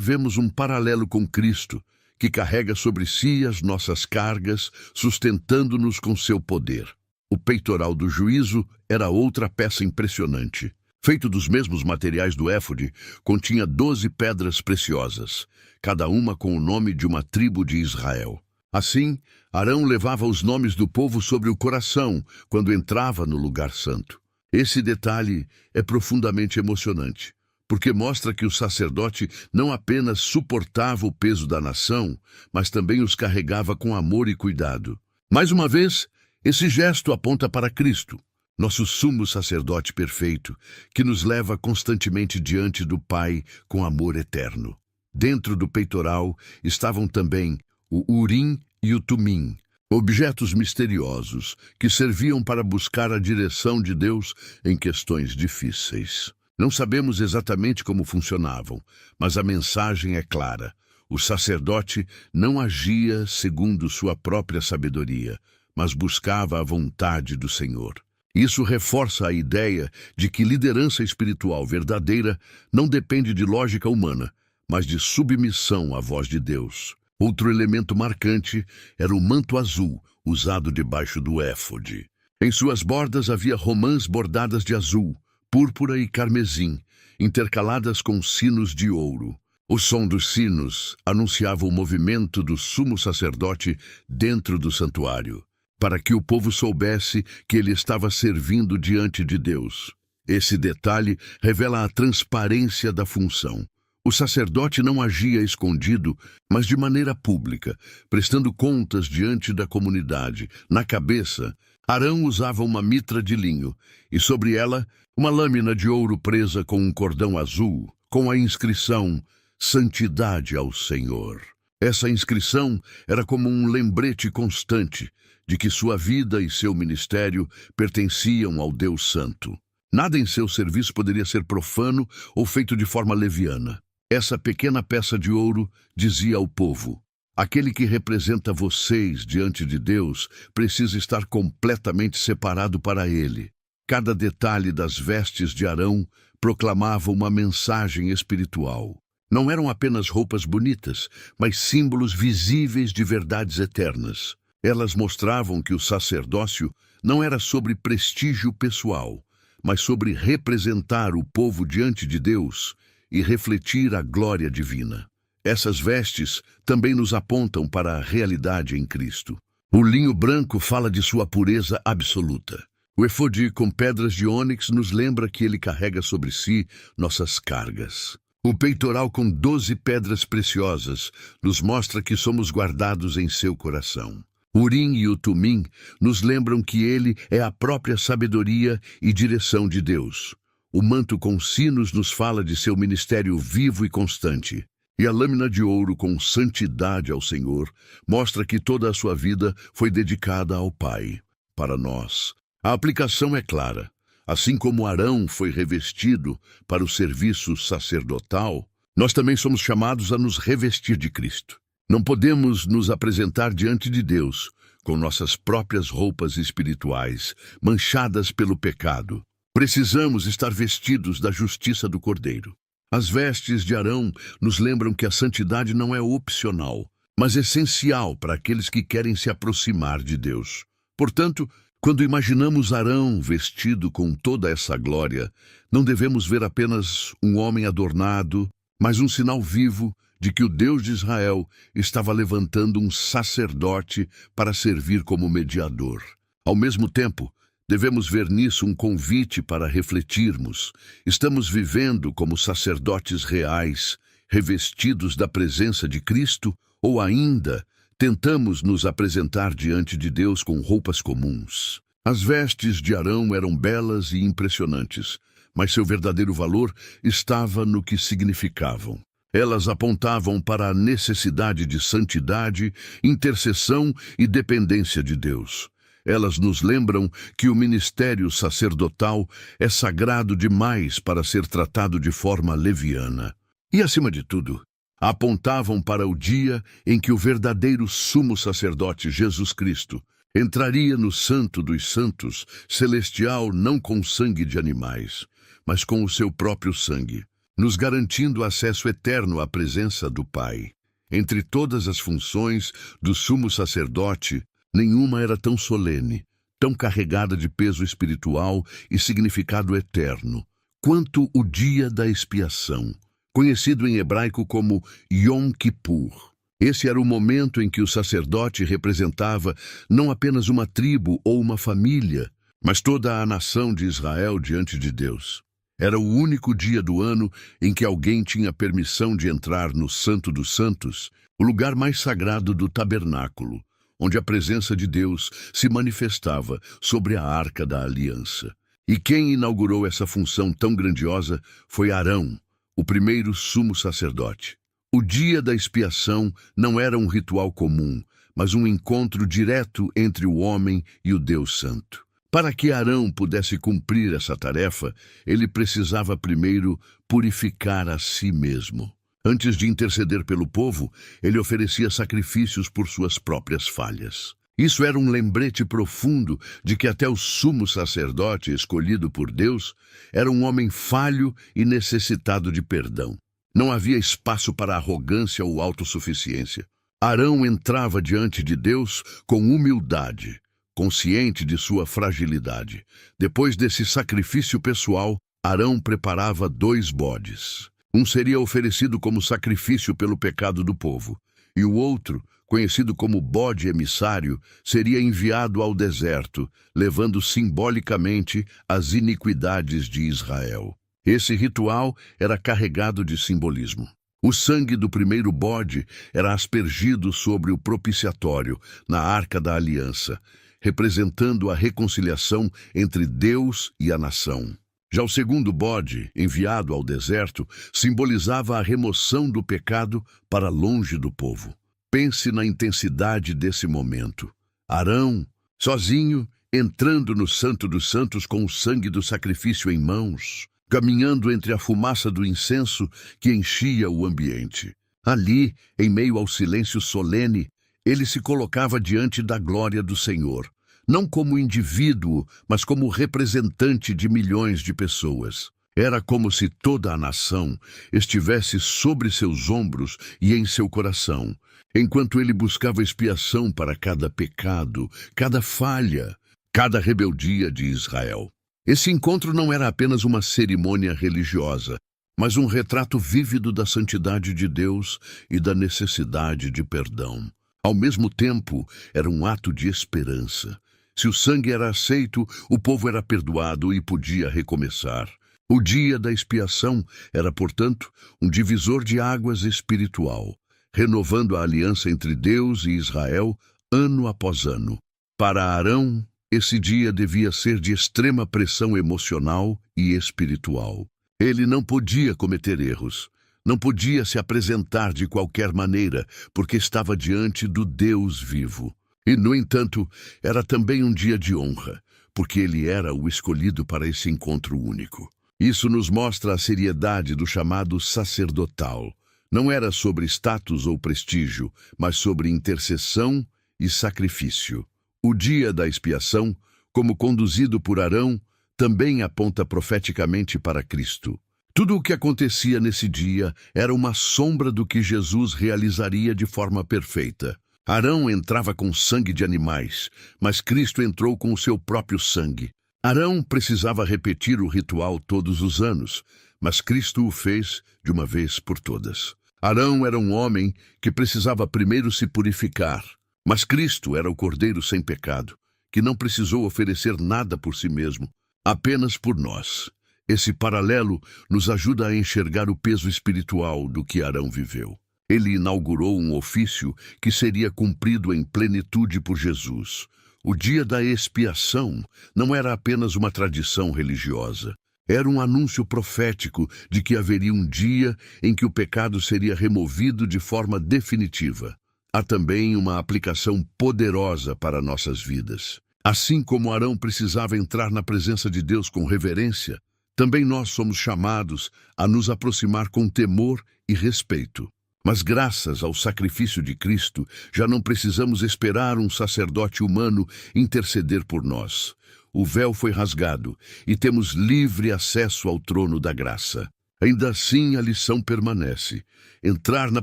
vemos um paralelo com Cristo, que carrega sobre si as nossas cargas, sustentando-nos com seu poder. O peitoral do juízo era outra peça impressionante. Feito dos mesmos materiais do éfode, continha 12 pedras preciosas, cada uma com o nome de uma tribo de Israel. Assim, Arão levava os nomes do povo sobre o coração quando entrava no lugar santo. Esse detalhe é profundamente emocionante, porque mostra que o sacerdote não apenas suportava o peso da nação, mas também os carregava com amor e cuidado. Mais uma vez, esse gesto aponta para Cristo, nosso sumo sacerdote perfeito, que nos leva constantemente diante do Pai com amor eterno. Dentro do peitoral estavam também o Urim e o Tumim, objetos misteriosos que serviam para buscar a direção de Deus em questões difíceis. Não sabemos exatamente como funcionavam, mas a mensagem é clara. O sacerdote não agia segundo sua própria sabedoria, mas buscava a vontade do Senhor. Isso reforça a ideia de que liderança espiritual verdadeira não depende de lógica humana, mas de submissão à voz de Deus. Outro elemento marcante era o manto azul, usado debaixo do éfode. Em suas bordas havia romãs bordadas de azul, púrpura e carmesim, intercaladas com sinos de ouro. O som dos sinos anunciava o movimento do sumo sacerdote dentro do santuário, para que o povo soubesse que ele estava servindo diante de Deus. Esse detalhe revela a transparência da função. O sacerdote não agia escondido, mas de maneira pública, prestando contas diante da comunidade. Na cabeça, Arão usava uma mitra de linho, e sobre ela, uma lâmina de ouro presa com um cordão azul, com a inscrição Santidade ao Senhor. Essa inscrição era como um lembrete constante de que sua vida e seu ministério pertenciam ao Deus Santo. Nada em seu serviço poderia ser profano ou feito de forma leviana. Essa pequena peça de ouro dizia ao povo: aquele que representa vocês diante de Deus precisa estar completamente separado para ele. Cada detalhe das vestes de Arão proclamava uma mensagem espiritual. Não eram apenas roupas bonitas, mas símbolos visíveis de verdades eternas. Elas mostravam que o sacerdócio não era sobre prestígio pessoal, mas sobre representar o povo diante de Deus e refletir a glória divina. Essas vestes também nos apontam para a realidade em Cristo. O linho branco fala de sua pureza absoluta. O efode com pedras de ônix nos lembra que ele carrega sobre si nossas cargas. O peitoral com 12 pedras preciosas nos mostra que somos guardados em seu coração. O Urim e o Tumim nos lembram que ele é a própria sabedoria e direção de Deus. O manto com sinos nos fala de seu ministério vivo e constante. E a lâmina de ouro com santidade ao Senhor mostra que toda a sua vida foi dedicada ao Pai. Para nós, a aplicação é clara. Assim como Arão foi revestido para o serviço sacerdotal, nós também somos chamados a nos revestir de Cristo. Não podemos nos apresentar diante de Deus com nossas próprias roupas espirituais, manchadas pelo pecado. Precisamos estar vestidos da justiça do Cordeiro. As vestes de Arão nos lembram que a santidade não é opcional, mas essencial para aqueles que querem se aproximar de Deus. Portanto, quando imaginamos Arão vestido com toda essa glória, não devemos ver apenas um homem adornado, mas um sinal vivo de que o Deus de Israel estava levantando um sacerdote para servir como mediador. Ao mesmo tempo, devemos ver nisso um convite para refletirmos. Estamos vivendo como sacerdotes reais, revestidos da presença de Cristo, ou ainda tentamos nos apresentar diante de Deus com roupas comuns. As vestes de Arão eram belas e impressionantes, mas seu verdadeiro valor estava no que significavam. Elas apontavam para a necessidade de santidade, intercessão e dependência de Deus. Elas nos lembram que o ministério sacerdotal é sagrado demais para ser tratado de forma leviana. E, acima de tudo, apontavam para o dia em que o verdadeiro sumo sacerdote Jesus Cristo entraria no Santo dos Santos, celestial, não com sangue de animais, mas com o seu próprio sangue, nos garantindo acesso eterno à presença do Pai. Entre todas as funções do sumo sacerdote, nenhuma era tão solene, tão carregada de peso espiritual e significado eterno, quanto o dia da expiação, conhecido em hebraico como Yom Kippur. Esse era o momento em que o sacerdote representava não apenas uma tribo ou uma família, mas toda a nação de Israel diante de Deus. Era o único dia do ano em que alguém tinha permissão de entrar no Santo dos Santos, o lugar mais sagrado do tabernáculo, onde a presença de Deus se manifestava sobre a Arca da Aliança. E quem inaugurou essa função tão grandiosa foi Arão, o primeiro sumo sacerdote. O dia da expiação não era um ritual comum, mas um encontro direto entre o homem e o Deus Santo. Para que Arão pudesse cumprir essa tarefa, ele precisava primeiro purificar a si mesmo. Antes de interceder pelo povo, ele oferecia sacrifícios por suas próprias falhas. Isso era um lembrete profundo de que até o sumo sacerdote escolhido por Deus era um homem falho e necessitado de perdão. Não havia espaço para arrogância ou autossuficiência. Arão entrava diante de Deus com humildade, consciente de sua fragilidade. Depois desse sacrifício pessoal, Arão preparava 2 bodes. Um seria oferecido como sacrifício pelo pecado do povo, e o outro, conhecido como bode emissário, seria enviado ao deserto, levando simbolicamente as iniquidades de Israel. Esse ritual era carregado de simbolismo. O sangue do primeiro bode era aspergido sobre o propiciatório, na Arca da Aliança, representando a reconciliação entre Deus e a nação. Já o segundo bode, enviado ao deserto, simbolizava a remoção do pecado para longe do povo. Pense na intensidade desse momento. Arão, sozinho, entrando no Santo dos Santos com o sangue do sacrifício em mãos, caminhando entre a fumaça do incenso que enchia o ambiente. Ali, em meio ao silêncio solene, ele se colocava diante da glória do Senhor, não como indivíduo, mas como representante de milhões de pessoas. Era como se toda a nação estivesse sobre seus ombros e em seu coração, enquanto ele buscava expiação para cada pecado, cada falha, cada rebeldia de Israel. Esse encontro não era apenas uma cerimônia religiosa, mas um retrato vívido da santidade de Deus e da necessidade de perdão. Ao mesmo tempo, era um ato de esperança. Se o sangue era aceito, o povo era perdoado e podia recomeçar. O dia da expiação era, portanto, um divisor de águas espiritual, renovando a aliança entre Deus e Israel ano após ano. Para Arão, esse dia devia ser de extrema pressão emocional e espiritual. Ele não podia cometer erros, não podia se apresentar de qualquer maneira, porque estava diante do Deus vivo. E, no entanto, era também um dia de honra, porque ele era o escolhido para esse encontro único. Isso nos mostra a seriedade do chamado sacerdotal. Não era sobre status ou prestígio, mas sobre intercessão e sacrifício. O dia da expiação, como conduzido por Arão, também aponta profeticamente para Cristo. Tudo o que acontecia nesse dia era uma sombra do que Jesus realizaria de forma perfeita. Arão entrava com sangue de animais, mas Cristo entrou com o seu próprio sangue. Arão precisava repetir o ritual todos os anos, mas Cristo o fez de uma vez por todas. Arão era um homem que precisava primeiro se purificar, mas Cristo era o Cordeiro sem pecado, que não precisou oferecer nada por si mesmo, apenas por nós. Esse paralelo nos ajuda a enxergar o peso espiritual do que Arão viveu. Ele inaugurou um ofício que seria cumprido em plenitude por Jesus. O dia da expiação não era apenas uma tradição religiosa. Era um anúncio profético de que haveria um dia em que o pecado seria removido de forma definitiva. Há também uma aplicação poderosa para nossas vidas. Assim como Arão precisava entrar na presença de Deus com reverência, também nós somos chamados a nos aproximar com temor e respeito. Mas graças ao sacrifício de Cristo, já não precisamos esperar um sacerdote humano interceder por nós. O véu foi rasgado e temos livre acesso ao trono da graça. Ainda assim, a lição permanece. Entrar na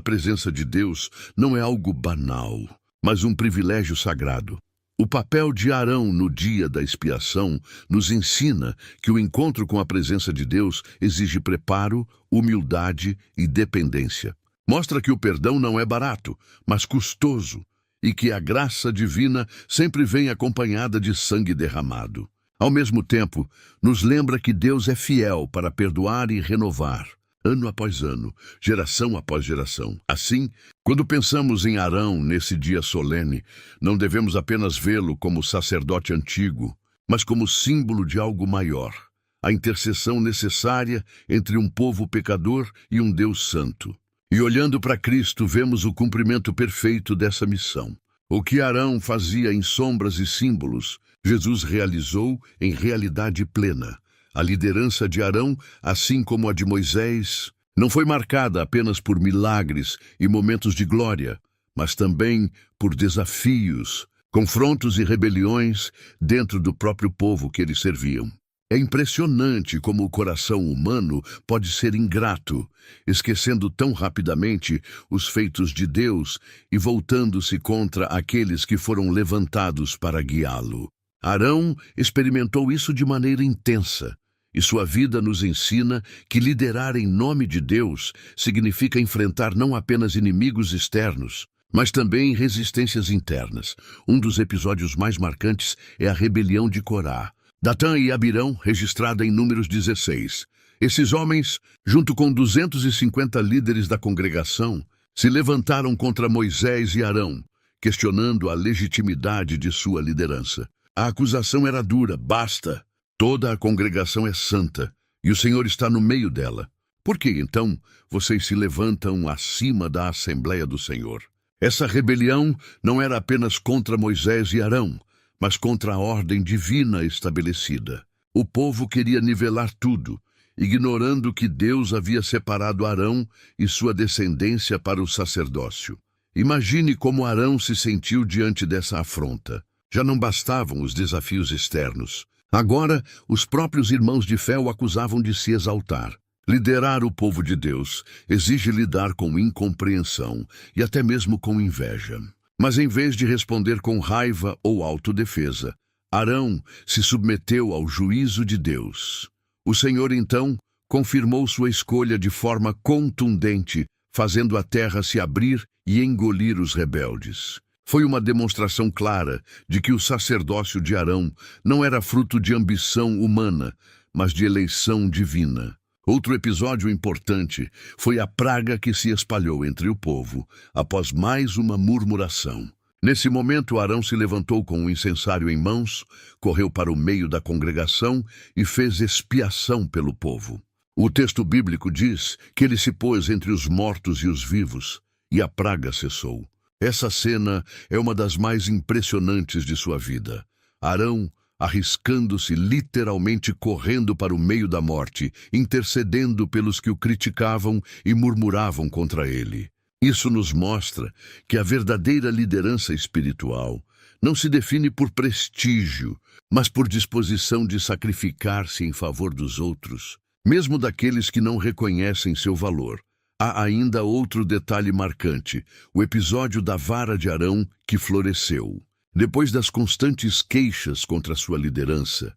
presença de Deus não é algo banal, mas um privilégio sagrado. O papel de Arão no dia da expiação nos ensina que o encontro com a presença de Deus exige preparo, humildade e dependência. Mostra que o perdão não é barato, mas custoso, e que a graça divina sempre vem acompanhada de sangue derramado. Ao mesmo tempo, nos lembra que Deus é fiel para perdoar e renovar, ano após ano, geração após geração. Assim, quando pensamos em Arão nesse dia solene, não devemos apenas vê-lo como sacerdote antigo, mas como símbolo de algo maior, a intercessão necessária entre um povo pecador e um Deus santo. E olhando para Cristo, vemos o cumprimento perfeito dessa missão. O que Arão fazia em sombras e símbolos, Jesus realizou em realidade plena. A liderança de Arão, assim como a de Moisés, não foi marcada apenas por milagres e momentos de glória, mas também por desafios, confrontos e rebeliões dentro do próprio povo que eles serviam. É impressionante como o coração humano pode ser ingrato, esquecendo tão rapidamente os feitos de Deus e voltando-se contra aqueles que foram levantados para guiá-lo. Arão experimentou isso de maneira intensa, e sua vida nos ensina que liderar em nome de Deus significa enfrentar não apenas inimigos externos, mas também resistências internas. Um dos episódios mais marcantes é a rebelião de Corá, Datã e Abirão, registrada em Números 16. Esses homens, junto com 250 líderes da congregação, se levantaram contra Moisés e Arão, questionando a legitimidade de sua liderança. A acusação era dura: basta, toda a congregação é santa, e o Senhor está no meio dela. Por que, então, vocês se levantam acima da Assembleia do Senhor? Essa rebelião não era apenas contra Moisés e Arão, mas contra a ordem divina estabelecida. O povo queria nivelar tudo, ignorando que Deus havia separado Arão e sua descendência para o sacerdócio. Imagine como Arão se sentiu diante dessa afronta. Já não bastavam os desafios externos. Agora, os próprios irmãos de fé o acusavam de se exaltar. Liderar o povo de Deus exige lidar com incompreensão e até mesmo com inveja. Mas em vez de responder com raiva ou autodefesa, Arão se submeteu ao juízo de Deus. O Senhor, então, confirmou sua escolha de forma contundente, fazendo a terra se abrir e engolir os rebeldes. Foi uma demonstração clara de que o sacerdócio de Arão não era fruto de ambição humana, mas de eleição divina. Outro episódio importante foi a praga que se espalhou entre o povo, após mais uma murmuração. Nesse momento, Arão se levantou com um incensário em mãos, correu para o meio da congregação e fez expiação pelo povo. O texto bíblico diz que ele se pôs entre os mortos e os vivos, e a praga cessou. Essa cena é uma das mais impressionantes de sua vida. Arão, arriscando-se, literalmente correndo para o meio da morte, intercedendo pelos que o criticavam e murmuravam contra ele. Isso nos mostra que a verdadeira liderança espiritual não se define por prestígio, mas por disposição de sacrificar-se em favor dos outros, mesmo daqueles que não reconhecem seu valor. Há ainda outro detalhe marcante: o episódio da vara de Arão que floresceu. Depois das constantes queixas contra sua liderança,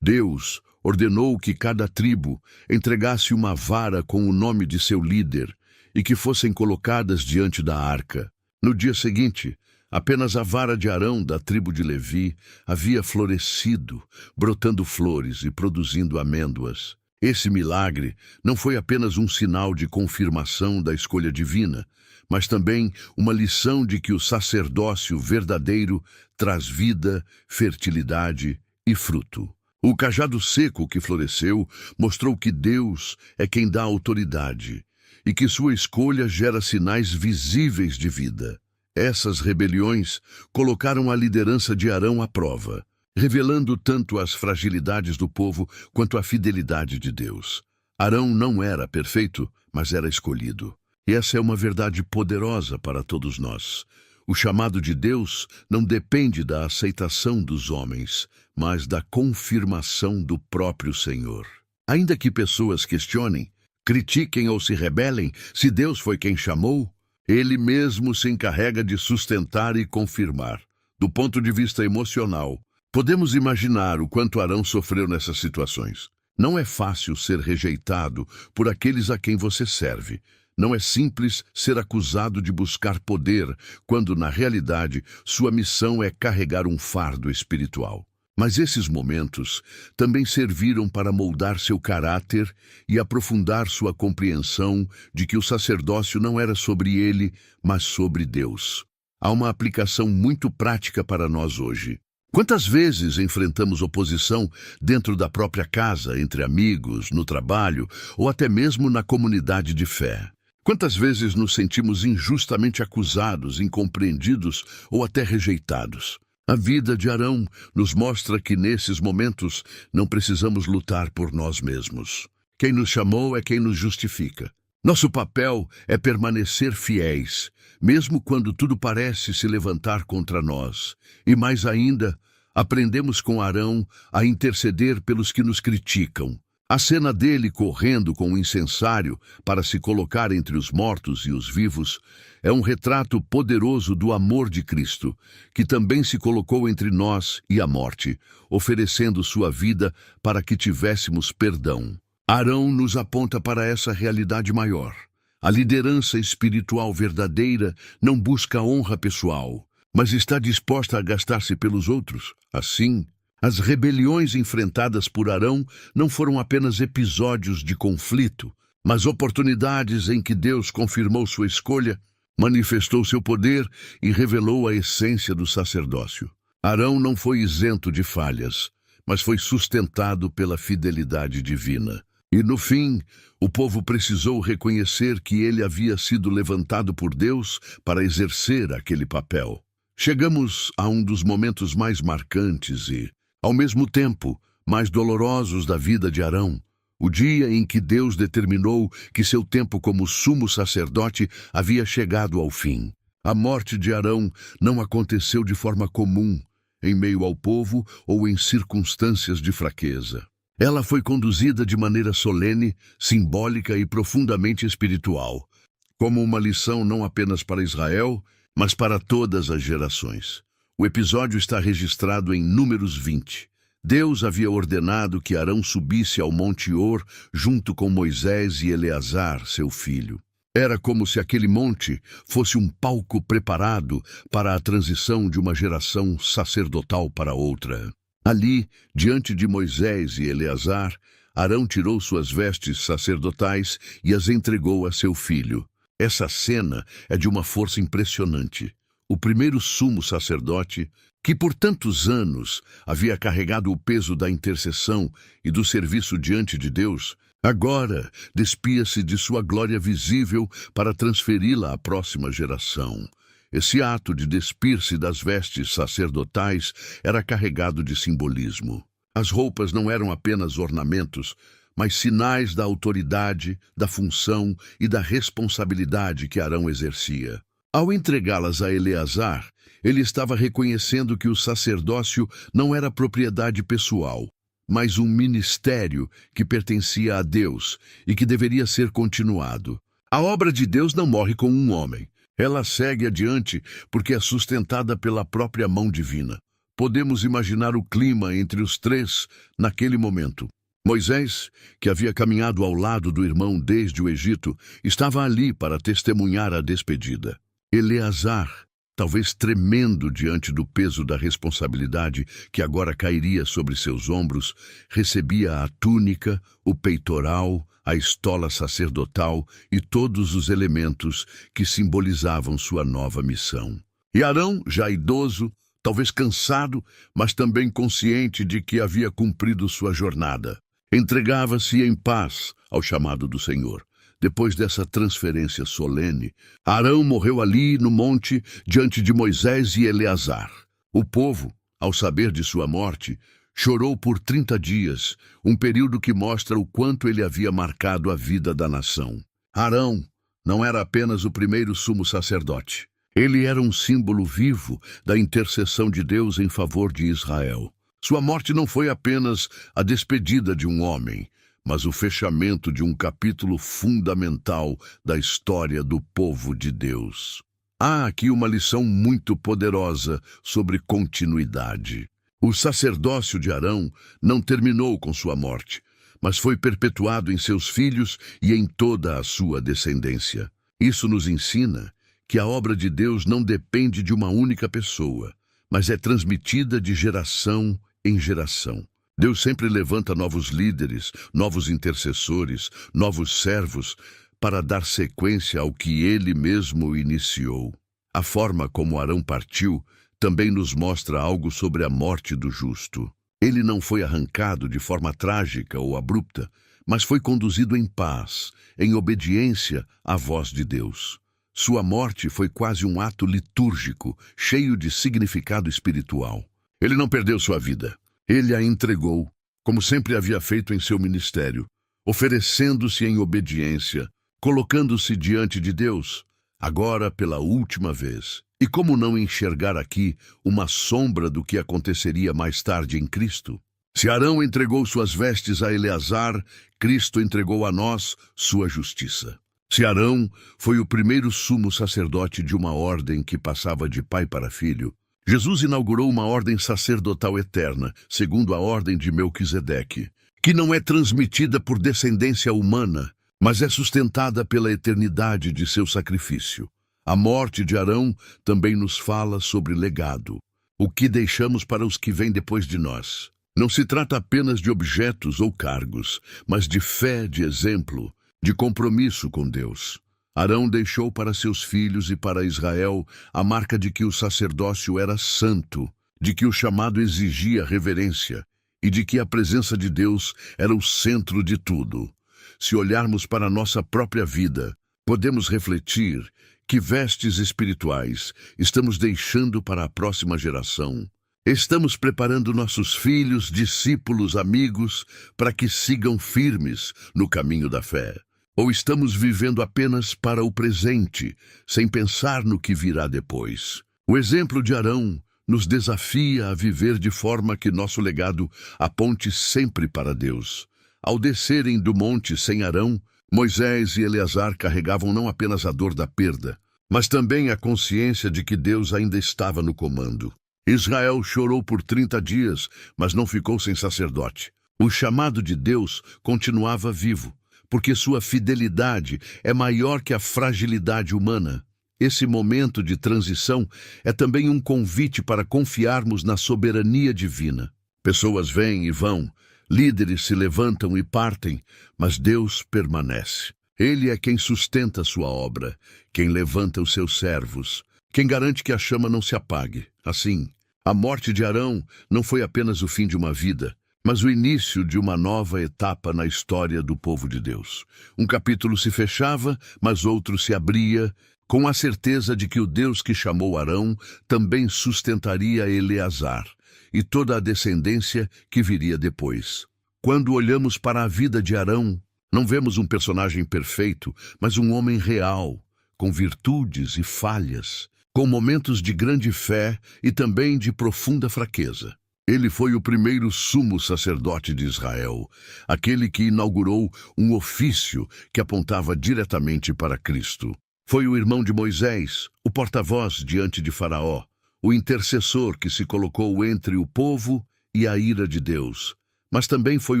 Deus ordenou que cada tribo entregasse uma vara com o nome de seu líder e que fossem colocadas diante da arca. No dia seguinte, apenas a vara de Arão, da tribo de Levi, havia florescido, brotando flores e produzindo amêndoas. Esse milagre não foi apenas um sinal de confirmação da escolha divina, mas também uma lição de que o sacerdócio verdadeiro traz vida, fertilidade e fruto. O cajado seco que floresceu mostrou que Deus é quem dá autoridade e que sua escolha gera sinais visíveis de vida. Essas rebeliões colocaram a liderança de Arão à prova, revelando tanto as fragilidades do povo quanto a fidelidade de Deus. Arão não era perfeito, mas era escolhido. E essa é uma verdade poderosa para todos nós. O chamado de Deus não depende da aceitação dos homens, mas da confirmação do próprio Senhor. Ainda que pessoas questionem, critiquem ou se rebelem, se Deus foi quem chamou, Ele mesmo se encarrega de sustentar e confirmar. Do ponto de vista emocional, podemos imaginar o quanto Arão sofreu nessas situações. Não é fácil ser rejeitado por aqueles a quem você serve. Não é simples ser acusado de buscar poder, quando, na realidade, sua missão é carregar um fardo espiritual. Mas esses momentos também serviram para moldar seu caráter e aprofundar sua compreensão de que o sacerdócio não era sobre ele, mas sobre Deus. Há uma aplicação muito prática para nós hoje. Quantas vezes enfrentamos oposição dentro da própria casa, entre amigos, no trabalho ou até mesmo na comunidade de fé? Quantas vezes nos sentimos injustamente acusados, incompreendidos ou até rejeitados? A vida de Arão nos mostra que nesses momentos não precisamos lutar por nós mesmos. Quem nos chamou é quem nos justifica. Nosso papel é permanecer fiéis, mesmo quando tudo parece se levantar contra nós. E mais ainda, aprendemos com Arão a interceder pelos que nos criticam. A cena dele correndo com o incensário para se colocar entre os mortos e os vivos é um retrato poderoso do amor de Cristo, que também se colocou entre nós e a morte, oferecendo sua vida para que tivéssemos perdão. Arão nos aponta para essa realidade maior. A liderança espiritual verdadeira não busca honra pessoal, mas está disposta a gastar-se pelos outros. Assim, as rebeliões enfrentadas por Arão não foram apenas episódios de conflito, mas oportunidades em que Deus confirmou sua escolha, manifestou seu poder e revelou a essência do sacerdócio. Arão não foi isento de falhas, mas foi sustentado pela fidelidade divina. E no fim, o povo precisou reconhecer que ele havia sido levantado por Deus para exercer aquele papel. Chegamos a um dos momentos mais marcantes e, ao mesmo tempo, mais dolorosos da vida de Arão, o dia em que Deus determinou que seu tempo como sumo sacerdote havia chegado ao fim. A morte de Arão não aconteceu de forma comum, em meio ao povo ou em circunstâncias de fraqueza. Ela foi conduzida de maneira solene, simbólica e profundamente espiritual, como uma lição não apenas para Israel, mas para todas as gerações. O episódio está registrado em Números 20. Deus havia ordenado que Arão subisse ao Monte Hor junto com Moisés e Eleazar, seu filho. Era como se aquele monte fosse um palco preparado para a transição de uma geração sacerdotal para outra. Ali, diante de Moisés e Eleazar, Arão tirou suas vestes sacerdotais e as entregou a seu filho. Essa cena é de uma força impressionante. O primeiro sumo sacerdote, que por tantos anos havia carregado o peso da intercessão e do serviço diante de Deus, agora despia-se de sua glória visível para transferi-la à próxima geração. Esse ato de despir-se das vestes sacerdotais era carregado de simbolismo. As roupas não eram apenas ornamentos, mas sinais da autoridade, da função e da responsabilidade que Arão exercia. Ao entregá-las a Eleazar, ele estava reconhecendo que o sacerdócio não era propriedade pessoal, mas um ministério que pertencia a Deus e que deveria ser continuado. A obra de Deus não morre com um homem. Ela segue adiante porque é sustentada pela própria mão divina. Podemos imaginar o clima entre os três naquele momento. Moisés, que havia caminhado ao lado do irmão desde o Egito, estava ali para testemunhar a despedida. Eleazar, talvez tremendo diante do peso da responsabilidade que agora cairia sobre seus ombros, recebia a túnica, o peitoral, a estola sacerdotal e todos os elementos que simbolizavam sua nova missão. E Arão, já idoso, talvez cansado, mas também consciente de que havia cumprido sua jornada, entregava-se em paz ao chamado do Senhor. Depois dessa transferência solene, Arão morreu ali no monte diante de Moisés e Eleazar. O povo, ao saber de sua morte, chorou por 30 dias, um período que mostra o quanto ele havia marcado a vida da nação. Arão não era apenas o primeiro sumo sacerdote. Ele era um símbolo vivo da intercessão de Deus em favor de Israel. Sua morte não foi apenas a despedida de um homem, mas o fechamento de um capítulo fundamental da história do povo de Deus. Há aqui uma lição muito poderosa sobre continuidade. O sacerdócio de Arão não terminou com sua morte, mas foi perpetuado em seus filhos e em toda a sua descendência. Isso nos ensina que a obra de Deus não depende de uma única pessoa, mas é transmitida de geração em geração. Deus sempre levanta novos líderes, novos intercessores, novos servos, para dar sequência ao que Ele mesmo iniciou. A forma como Arão partiu também nos mostra algo sobre a morte do justo. Ele não foi arrancado de forma trágica ou abrupta, mas foi conduzido em paz, em obediência à voz de Deus. Sua morte foi quase um ato litúrgico, cheio de significado espiritual. Ele não perdeu sua vida. Ele a entregou, como sempre havia feito em seu ministério, oferecendo-se em obediência, colocando-se diante de Deus, agora pela última vez. E como não enxergar aqui uma sombra do que aconteceria mais tarde em Cristo? Se Arão entregou suas vestes a Eleazar, Cristo entregou a nós sua justiça. Se Arão foi o primeiro sumo sacerdote de uma ordem que passava de pai para filho, Jesus inaugurou uma ordem sacerdotal eterna, segundo a ordem de Melquisedeque, que não é transmitida por descendência humana, mas é sustentada pela eternidade de seu sacrifício. A morte de Arão também nos fala sobre legado, o que deixamos para os que vêm depois de nós. Não se trata apenas de objetos ou cargos, mas de fé, de exemplo, de compromisso com Deus. Arão deixou para seus filhos e para Israel a marca de que o sacerdócio era santo, de que o chamado exigia reverência e de que a presença de Deus era o centro de tudo. Se olharmos para a nossa própria vida, podemos refletir que vestes espirituais estamos deixando para a próxima geração. Estamos preparando nossos filhos, discípulos, amigos, para que sigam firmes no caminho da fé. Ou estamos vivendo apenas para o presente, sem pensar no que virá depois? O exemplo de Arão nos desafia a viver de forma que nosso legado aponte sempre para Deus. Ao descerem do monte sem Arão, Moisés e Eleazar carregavam não apenas a dor da perda, mas também a consciência de que Deus ainda estava no comando. Israel chorou por 30 dias, mas não ficou sem sacerdote. O chamado de Deus continuava vivo, porque sua fidelidade é maior que a fragilidade humana. Esse momento de transição é também um convite para confiarmos na soberania divina. Pessoas vêm e vão, líderes se levantam e partem, mas Deus permanece. Ele é quem sustenta sua obra, quem levanta os seus servos, quem garante que a chama não se apague. Assim, a morte de Arão não foi apenas o fim de uma vida, mas o início de uma nova etapa na história do povo de Deus. Um capítulo se fechava, mas outro se abria, com a certeza de que o Deus que chamou Arão também sustentaria Eleazar e toda a descendência que viria depois. Quando olhamos para a vida de Arão, não vemos um personagem perfeito, mas um homem real, com virtudes e falhas, com momentos de grande fé e também de profunda fraqueza. Ele foi o primeiro sumo sacerdote de Israel, aquele que inaugurou um ofício que apontava diretamente para Cristo. Foi o irmão de Moisés, o porta-voz diante de Faraó, o intercessor que se colocou entre o povo e a ira de Deus. Mas também foi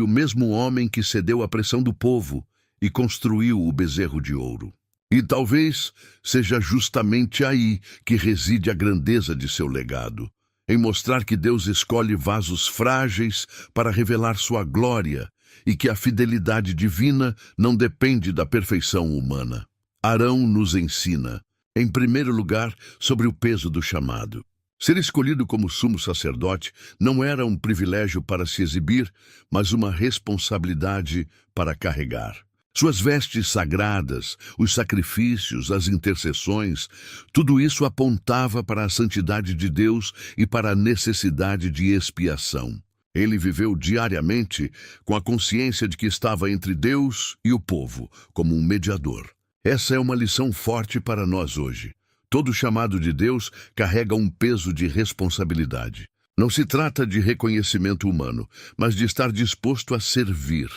o mesmo homem que cedeu à pressão do povo e construiu o bezerro de ouro. E talvez seja justamente aí que reside a grandeza de seu legado, em mostrar que Deus escolhe vasos frágeis para revelar sua glória e que a fidelidade divina não depende da perfeição humana. Arão nos ensina, em primeiro lugar, sobre o peso do chamado. Ser escolhido como sumo sacerdote não era um privilégio para se exibir, mas uma responsabilidade para carregar. Suas vestes sagradas, os sacrifícios, as intercessões, tudo isso apontava para a santidade de Deus e para a necessidade de expiação. Ele viveu diariamente com a consciência de que estava entre Deus e o povo, como um mediador. Essa é uma lição forte para nós hoje. Todo chamado de Deus carrega um peso de responsabilidade. Não se trata de reconhecimento humano, mas de estar disposto a servir,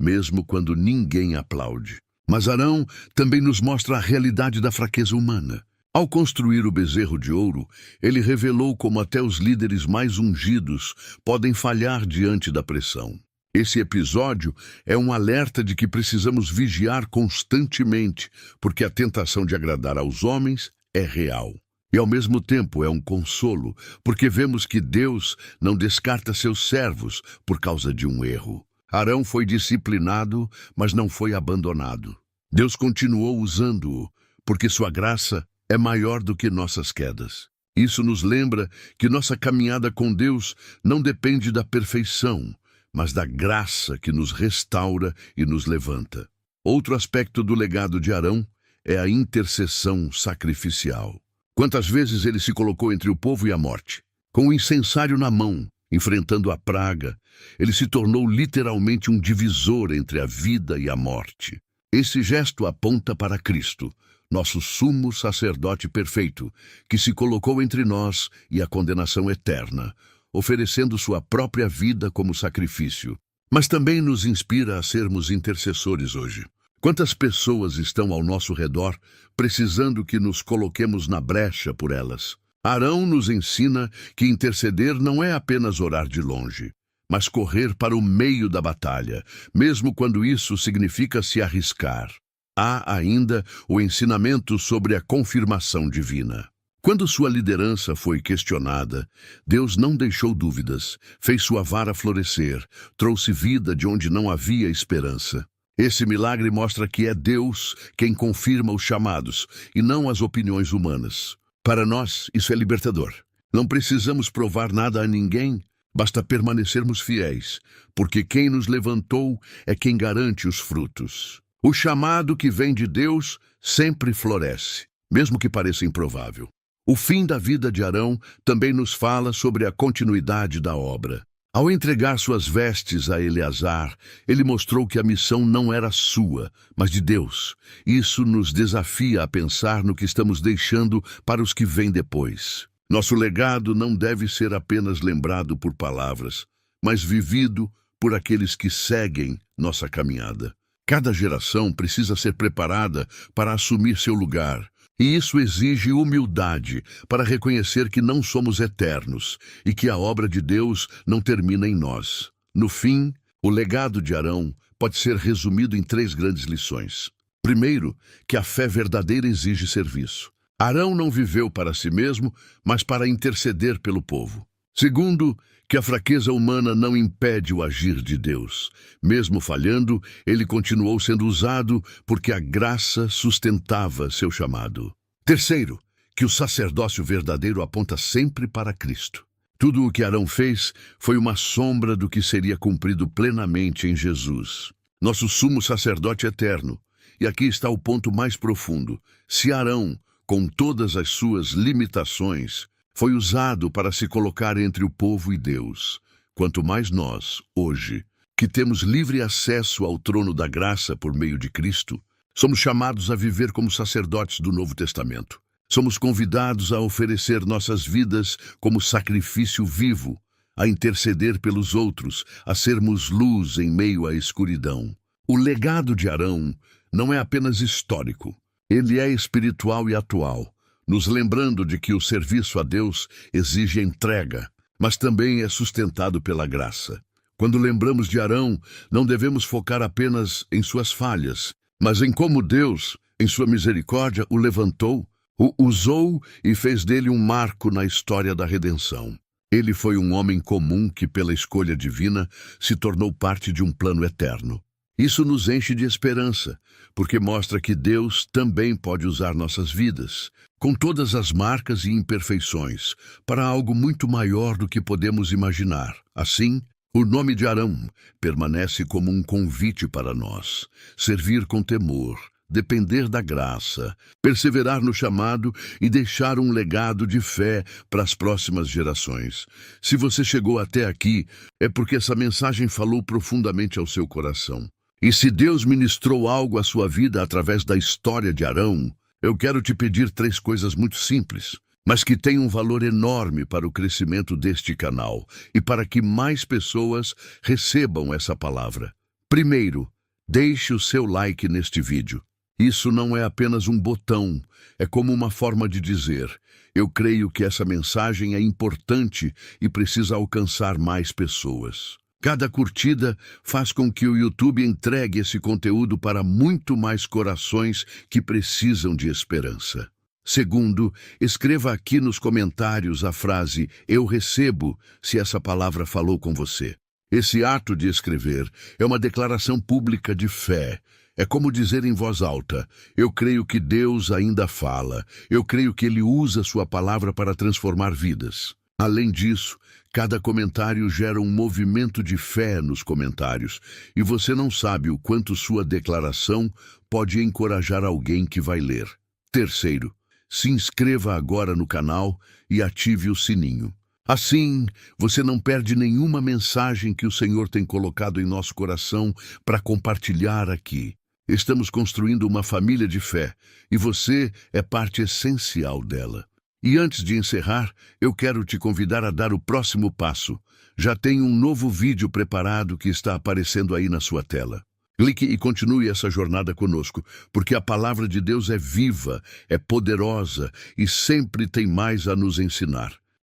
mesmo quando ninguém aplaude. Mas Arão também nos mostra a realidade da fraqueza humana. Ao construir o bezerro de ouro, ele revelou como até os líderes mais ungidos podem falhar diante da pressão. Esse episódio é um alerta de que precisamos vigiar constantemente, porque a tentação de agradar aos homens é real. E ao mesmo tempo é um consolo, porque vemos que Deus não descarta seus servos por causa de um erro. Arão foi disciplinado, mas não foi abandonado. Deus continuou usando-o, porque sua graça é maior do que nossas quedas. Isso nos lembra que nossa caminhada com Deus não depende da perfeição, mas da graça que nos restaura e nos levanta. Outro aspecto do legado de Arão é a intercessão sacrificial. Quantas vezes ele se colocou entre o povo e a morte? Com o incensário na mão, enfrentando a praga, ele se tornou literalmente um divisor entre a vida e a morte. Esse gesto aponta para Cristo, nosso sumo sacerdote perfeito, que se colocou entre nós e a condenação eterna, oferecendo sua própria vida como sacrifício. Mas também nos inspira a sermos intercessores hoje. Quantas pessoas estão ao nosso redor precisando que nos coloquemos na brecha por elas? Arão nos ensina que interceder não é apenas orar de longe, mas correr para o meio da batalha, mesmo quando isso significa se arriscar. Há ainda o ensinamento sobre a confirmação divina. Quando sua liderança foi questionada, Deus não deixou dúvidas, fez sua vara florescer, trouxe vida de onde não havia esperança. Esse milagre mostra que é Deus quem confirma os chamados, e não as opiniões humanas. Para nós, isso é libertador. Não precisamos provar nada a ninguém, basta permanecermos fiéis, porque quem nos levantou é quem garante os frutos. O chamado que vem de Deus sempre floresce, mesmo que pareça improvável. O fim da vida de Arão também nos fala sobre a continuidade da obra. Ao entregar suas vestes a Eleazar, ele mostrou que a missão não era sua, mas de Deus. Isso nos desafia a pensar no que estamos deixando para os que vêm depois. Nosso legado não deve ser apenas lembrado por palavras, mas vivido por aqueles que seguem nossa caminhada. Cada geração precisa ser preparada para assumir seu lugar, e isso exige humildade para reconhecer que não somos eternos e que a obra de Deus não termina em nós. No fim, o legado de Arão pode ser resumido em 3 grandes lições. Primeiro, que a fé verdadeira exige serviço. Arão não viveu para si mesmo, mas para interceder pelo povo. Segundo, que a fraqueza humana não impede o agir de Deus. Mesmo falhando, ele continuou sendo usado porque a graça sustentava seu chamado. Terceiro, que o sacerdócio verdadeiro aponta sempre para Cristo. Tudo o que Arão fez foi uma sombra do que seria cumprido plenamente em Jesus, nosso sumo sacerdote eterno. E aqui está o ponto mais profundo. Se Arão, com todas as suas limitações, foi usado para se colocar entre o povo e Deus, quanto mais nós, hoje, que temos livre acesso ao trono da graça por meio de Cristo, somos chamados a viver como sacerdotes do Novo Testamento. Somos convidados a oferecer nossas vidas como sacrifício vivo, a interceder pelos outros, a sermos luz em meio à escuridão. O legado de Arão não é apenas histórico, ele é espiritual e atual, nos lembrando de que o serviço a Deus exige entrega, mas também é sustentado pela graça. Quando lembramos de Arão, não devemos focar apenas em suas falhas, mas em como Deus, em sua misericórdia, o levantou, o usou e fez dele um marco na história da redenção. Ele foi um homem comum que, pela escolha divina, se tornou parte de um plano eterno. Isso nos enche de esperança, porque mostra que Deus também pode usar nossas vidas, com todas as marcas e imperfeições, para algo muito maior do que podemos imaginar. Assim, o nome de Arão permanece como um convite para nós, servir com temor, depender da graça, perseverar no chamado e deixar um legado de fé para as próximas gerações. Se você chegou até aqui, é porque essa mensagem falou profundamente ao seu coração. E se Deus ministrou algo à sua vida através da história de Arão, eu quero te pedir 3 coisas muito simples, mas que têm um valor enorme para o crescimento deste canal e para que mais pessoas recebam essa palavra. Primeiro, deixe o seu like neste vídeo. Isso não é apenas um botão, é como uma forma de dizer: eu creio que essa mensagem é importante e precisa alcançar mais pessoas. Cada curtida faz com que o YouTube entregue esse conteúdo para muito mais corações que precisam de esperança. Segundo, escreva aqui nos comentários a frase "Eu recebo", se essa palavra falou com você. Esse ato de escrever é uma declaração pública de fé. É como dizer em voz alta: eu creio que Deus ainda fala, eu creio que Ele usa sua palavra para transformar vidas. Além disso, cada comentário gera um movimento de fé nos comentários, e você não sabe o quanto sua declaração pode encorajar alguém que vai ler. Terceiro, se inscreva agora no canal e ative o sininho. Assim, você não perde nenhuma mensagem que o Senhor tem colocado em nosso coração para compartilhar aqui. Estamos construindo uma família de fé e você é parte essencial dela. E antes de encerrar, eu quero te convidar a dar o próximo passo. Já tem um novo vídeo preparado que está aparecendo aí na sua tela. Clique e continue essa jornada conosco, porque a palavra de Deus é viva, é poderosa e sempre tem mais a nos ensinar.